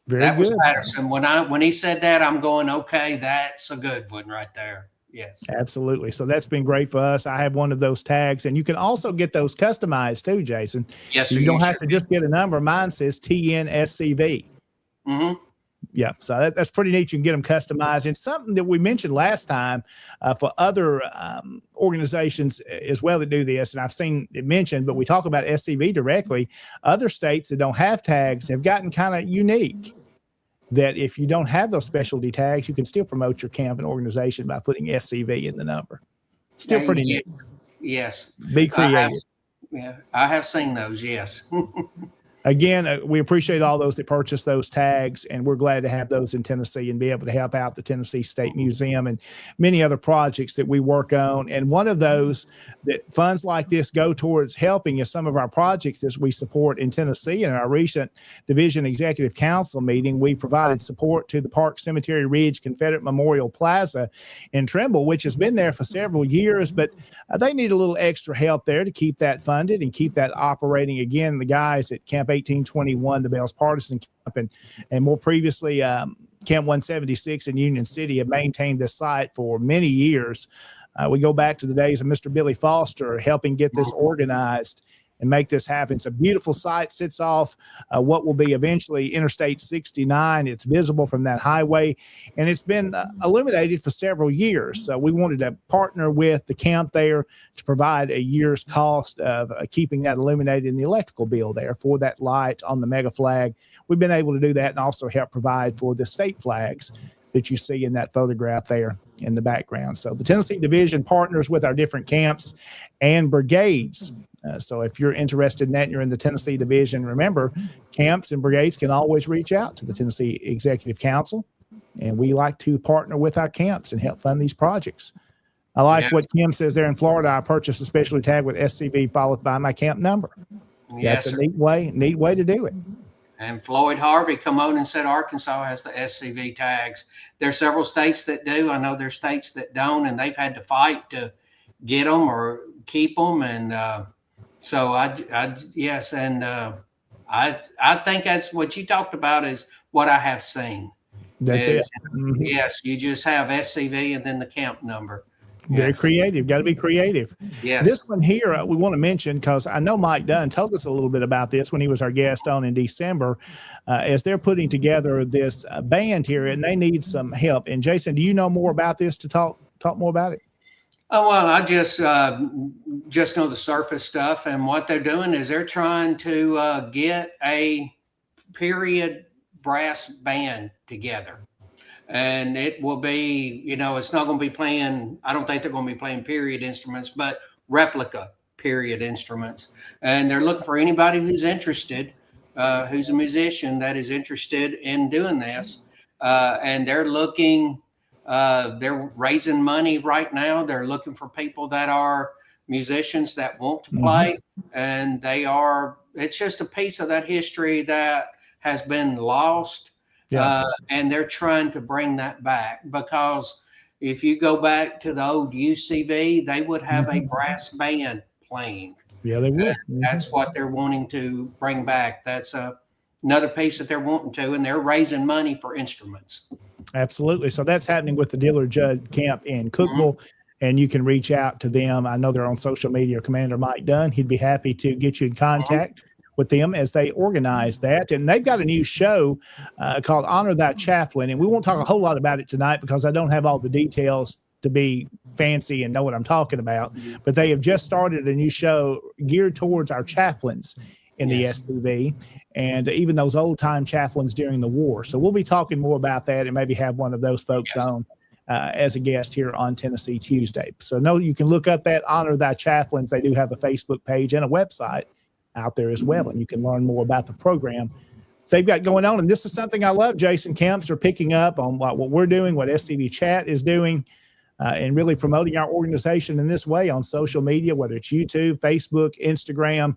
That was Patterson. When he said that, I'm going, okay, that's a good one right there. Yes, absolutely. So that's been great for us. I have one of those tags, and you can also get those customized too, Jason. Yes, you don't have to just get a number. Mine says TNSCV. Yeah, so that's pretty neat. You can get them customized. And something that we mentioned last time for other organizations as well that do this, and I've seen it mentioned, but we talk about SCV directly. Other states that don't have tags have gotten kind of unique. That if you don't have those specialty tags, you can still promote your camp and organization by putting SCV in the number. Still pretty neat. Yes. Be creative. I have seen those. Yes. Again, we appreciate all those that purchase those tags, and we're glad to have those in Tennessee and be able to help out the Tennessee State Museum and many other projects that we work on. And one of those that funds like this go towards helping is some of our projects that we support in Tennessee. In our recent Division Executive Council meeting, we provided support to the Park Cemetery Ridge Confederate Memorial Plaza in Trimble, which has been there for several years, but they need a little extra help there to keep that funded and keep that operating. Again, the guys at Camp 1821, the Bell's Partisan Camp, and more previously Camp 176 in Union City have maintained this site for many years. We go back to the days of Mr. Billy Foster helping get this organized and make this happen. It's a beautiful site, sits off what will be eventually Interstate 69. It's visible from that highway, and it's been illuminated for several years. So we wanted to partner with the camp there to provide a year's cost of keeping that illuminated in the electrical bill there for that light on the mega flag. We've been able to do that and also help provide for the state flags that you see in that photograph there in the background. So the Tennessee Division partners with our different camps and brigades. So if you're interested in that and you're in the Tennessee Division, remember, camps and brigades can always reach out to the Tennessee Executive Council, and we like to partner with our camps and help fund these projects. I like what Kim says there in Florida. I purchased a specialty tag with SCV followed by my camp number. Yes, that's a neat way to do it. And Floyd Harvey come on and said Arkansas has the SCV tags. There's several states that do. I know there's states that don't, and they've had to fight to get them or keep them. And so I think that's what you talked about is what I have seen. That's it. Yes, you just have SCV and then the camp number. Very creative. Got to be creative. Yes. This one here we want to mention because I know Mike Dunn told us a little bit about this when he was our guest on in December as they're putting together this band here and they need some help. And Jason, do you know more about this to talk more about it? Oh, well, I just know the surface stuff, and what they're doing is they're trying to get a period brass band together. And it will be, you know, it's not going to be playing, I don't think they're going to be playing period instruments, but replica period instruments. And they're looking for anybody who's interested, who's a musician that is interested in doing this. And they're looking, they're raising money right now. They're looking for people that are musicians that want to play. And they are, it's just a piece of that history that has been lost. And they're trying to bring that back, because if you go back to the old UCV, they would have a brass band playing. Yeah, they would. That's what they're wanting to bring back. That's another piece that they're wanting to, and they're raising money for instruments. Absolutely. So that's happening with the Dillard Judd Camp in Cookeville, and you can reach out to them. I know they're on social media. Commander Mike Dunn, he'd be happy to get you in contact with them as they organize that. And they've got a new show called Honor Thy Chaplain. And we won't talk a whole lot about it tonight because I don't have all the details to be fancy and know what I'm talking about. But they have just started a new show geared towards our chaplains in the SCV, and even those old time chaplains during the war. So we'll be talking more about that and maybe have one of those folks on as a guest here on Tennessee Tuesday. So no, you can look up that Honor Thy Chaplains. They do have a Facebook page and a website out there as well, and you can learn more about the program they've got going on. And this is something I love. Jason Camps are picking up on what we're doing, what SCV Chat is doing, and really promoting our organization in this way on social media, whether it's YouTube, Facebook, Instagram,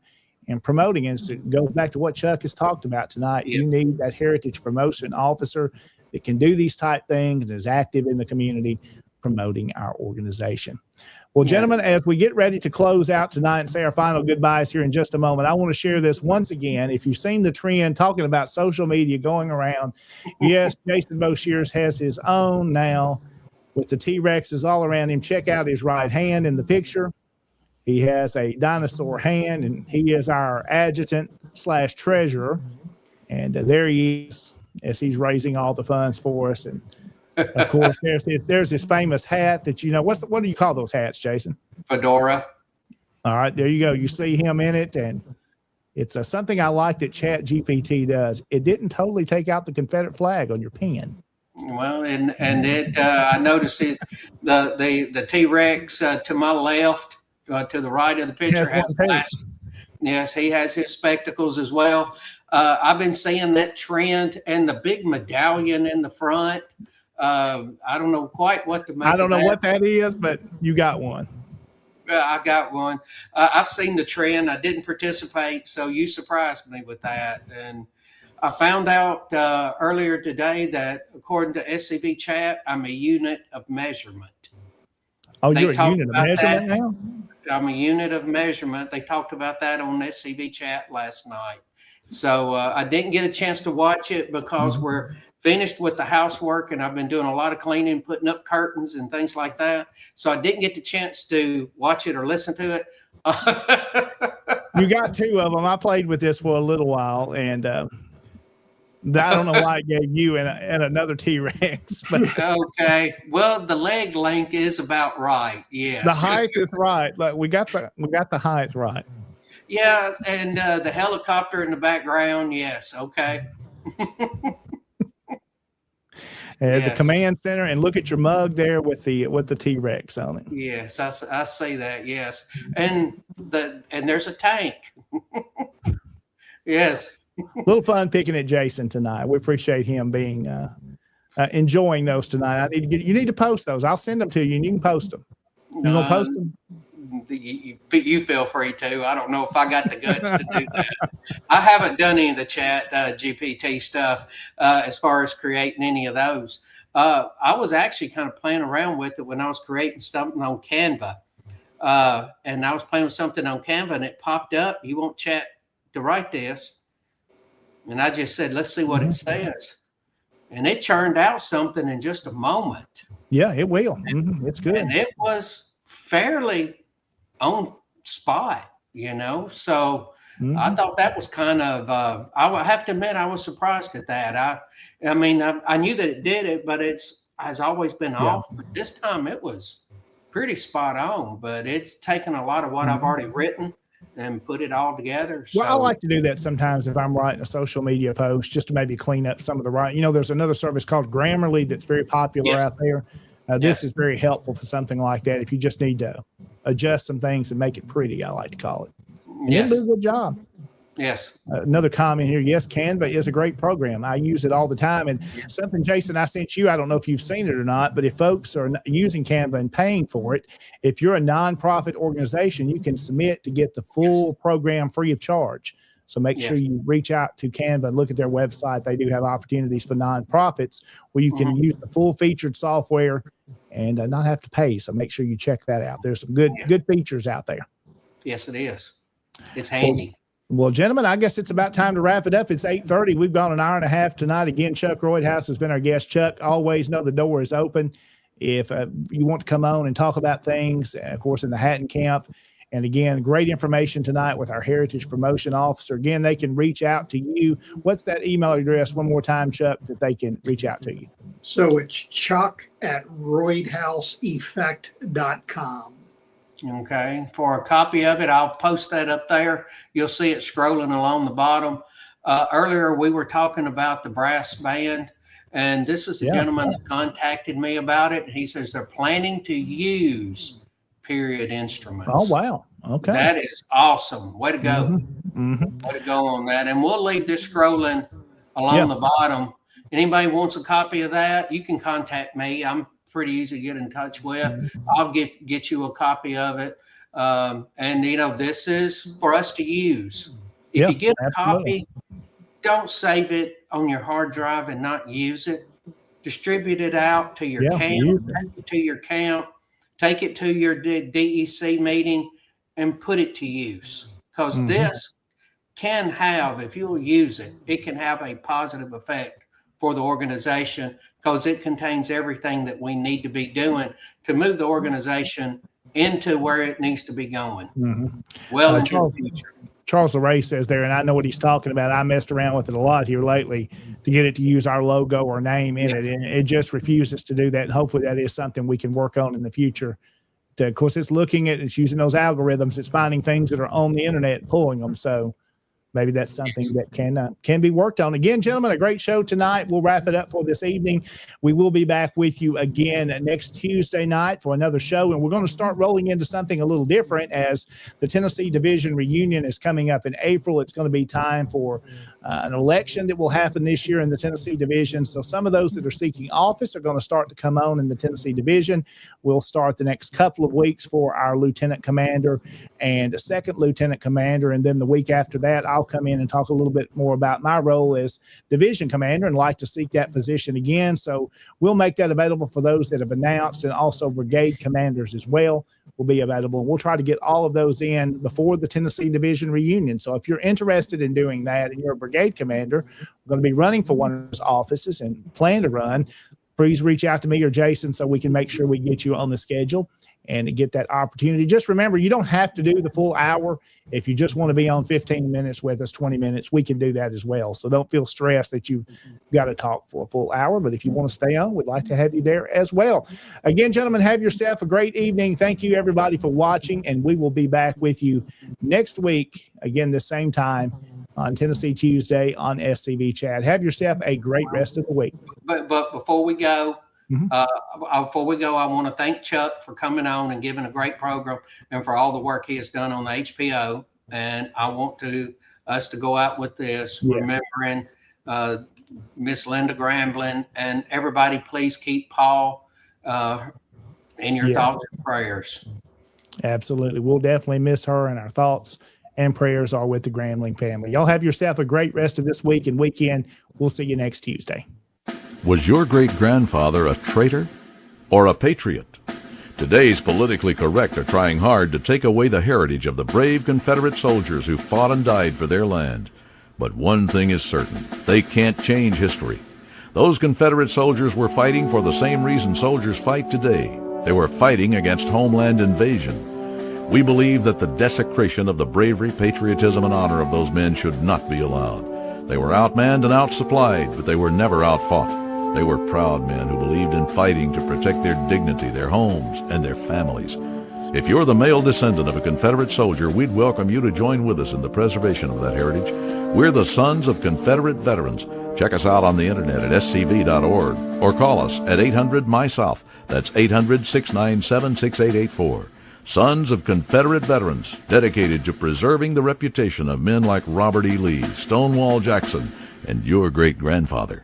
and promoting it. So it goes back to what Chuck has talked about tonight. You need that heritage promotion officer that can do these type things and is active in the community promoting our organization. Well, gentlemen, as we get ready to close out tonight and say our final goodbyes here in just a moment, I want to share this once again. If you've seen the trend talking about social media going around, yes, Jason Boshears has his own now with the T-Rexes all around him. Check out his right hand in the picture. He has a dinosaur hand, and he is our adjutant / treasurer. And there he is as he's raising all the funds for us. And of course, there's his famous hat that, you know, what do you call those hats, Jason? Fedora. All right, there you go. You see him in it, and it's something I like that Chat GPT does. It didn't totally take out the Confederate flag on your pen. Well, and it I noticed is the T-Rex to my left, to the right of the picture has glasses. Yes, he has his spectacles as well. I've been seeing that trend, and the big medallion in the front. I don't know quite what to make. I don't know what that is, but you got one. I got one. I've seen the trend. I didn't participate, so you surprised me with that. And I found out earlier today that according to SCV Chat, I'm a unit of measurement. Oh, you're a unit of measurement now? I'm a unit of measurement. They talked about that on SCV Chat last night. So I didn't get a chance to watch it because we're finished with the housework, and I've been doing a lot of cleaning, putting up curtains and things like that. So I didn't get the chance to watch it or listen to it. You got two of them. I played with this for a little while, and I don't know why I gave you and another T-Rex. But okay. Well, the leg length is about right. Yes. The height is right. Like we got the height right. Yeah, and the helicopter in the background. Yes. Okay. The command center, and look at your mug there with the T-Rex on it. Yes, I see that. Yes, and there's a tank. Yes. A little fun picking at Jason tonight. We appreciate him being enjoying those tonight. You need to post those. I'll send them to you, and you can post them. You gonna post them? You feel free to. I don't know if I got the guts to do that. I haven't done any of the Chat GPT stuff as far as creating any of those. I was actually kind of playing around with it when I was creating something on Canva. And I was playing with something on Canva, and it popped up. You want Chat to write this? And I just said, let's see what it says. And it churned out something in just a moment. Yeah, it will. It's good. And it was fairly on spot, you know. So I thought that was kind of I have to admit I was surprised at that. I mean I knew that it did it, but it's has always been off. But this time it was pretty spot on. But it's taken a lot of what I've already written and put it all together. Well, I So, like to do that sometimes if I'm writing a social media post, just to maybe clean up some of the writing. There's another service called Grammarly that's very popular Yes. out there. This is very helpful for something like that. If you just need to adjust some things and make it pretty, I like to call it. And yes, it'll do a good job. yes, Another comment here. Yes, Canva is a great program. I use it all the time. And something, Jason, I sent you, I don't know if you've seen it or not, but if folks are using Canva and paying for it, if you're a nonprofit organization, you can submit to get the full program free of charge. So make sure you reach out to Canva and look at their website. They do have opportunities for nonprofits where you can use the full featured software and not have to pay. So make sure you check that out. There's some good features out there. yes, it is. It's handy. Well, gentlemen, I guess it's about time to wrap it up. It's 8:30. We've gone an hour and a half tonight. Again, Chuck Roydhouse has been our guest. Chuck, always know the door is open. If you want to come on and talk about things, of course, in the Hatton Camp. And again, great information tonight with our Heritage Promotion Officer. Again, they can reach out to you. What's that email address one more time, Chuck, that they can reach out to you? So it's chuck@roydhouseeffect.com. Okay. For a copy of it, I'll post that up there. You'll see it scrolling along the bottom. Earlier, we were talking about the brass band, and this is the gentleman that contacted me about it. He says they're planning to use period instruments. Oh, wow. Okay. That is awesome. Way to go. Way to go on that. And we'll leave this scrolling along the bottom. Anybody wants a copy of that, you can contact me. I'm pretty easy to get in touch with. I'll get you a copy of it. And this is for us to use. If you get a copy, don't save it on your hard drive and not use it. Distribute it out to your camp, take it to your camp, take it to your DEC meeting, and put it to use. Because this can have, if you'll use it, it can have a positive effect for the organization, because it contains everything that we need to be doing to move the organization into where it needs to be going. Well, into the future. Charles LeRae says there, and I know what he's talking about. I messed around with it a lot here lately to get it to use our logo or name in it, and it just refuses to do that. And hopefully that is something we can work on in the future. Of course, it's it's using those algorithms. It's finding things that are on the internet and pulling them. So maybe that's something that can be worked on. Again, gentlemen, a great show tonight. We'll wrap it up for this evening. We will be back with you again next Tuesday night for another show, and we're going to start rolling into something a little different as the Tennessee Division reunion is coming up in April. It's going to be time for an election that will happen this year in the Tennessee Division. So some of those that are seeking office are going to start to come on in the Tennessee Division. We'll start the next couple of weeks for our lieutenant commander and a second lieutenant commander, and then the week after that, I'll come in and talk a little bit more about my role as division commander and like to seek that position again. So we'll make that available for those that have announced, and also brigade commanders as well will be available. We'll try to get all of those in before the Tennessee Division reunion. So if you're interested in doing that and you're a brigade commander, we're going to be running for one of those offices and plan to run, please reach out to me or Jason so we can make sure we get you on the schedule and get that opportunity. Just remember, you don't have to do the full hour. If you just want to be on 15 minutes with us, 20 minutes, we can do that as well. So don't feel stressed that you've got to talk for a full hour. But if you want to stay on, we'd like to have you there as well. Again, gentlemen, have yourself a great evening. Thank you, everybody, for watching. And we will be back with you next week, again, the same time on Tennessee Tuesday on SCV Chat. Have yourself a great rest of the week. But before we go, I want to thank Chuck for coming on and giving a great program and for all the work he has done on the HPO. And I want us to go out with this, remembering Miss Linda Gramblin, and everybody, please keep Paul in your thoughts and prayers. Absolutely. We'll definitely miss her, and our thoughts and prayers are with the Grambling family. Y'all have yourself a great rest of this week and weekend. We'll see you next Tuesday. Was your great-grandfather a traitor or a patriot? Today's politically correct are trying hard to take away the heritage of the brave Confederate soldiers who fought and died for their land. But one thing is certain, they can't change history. Those Confederate soldiers were fighting for the same reason soldiers fight today. They were fighting against homeland invasion. We believe that the desecration of the bravery, patriotism, and honor of those men should not be allowed. They were outmanned and outsupplied, but they were never outfought. They were proud men who believed in fighting to protect their dignity, their homes, and their families. If you're the male descendant of a Confederate soldier, we'd welcome you to join with us in the preservation of that heritage. We're the Sons of Confederate Veterans. Check us out on the internet at scv.org or call us at 800-MY-SOUTH. That's 800-697-6884. Sons of Confederate Veterans, dedicated to preserving the reputation of men like Robert E. Lee, Stonewall Jackson, and your great-grandfather.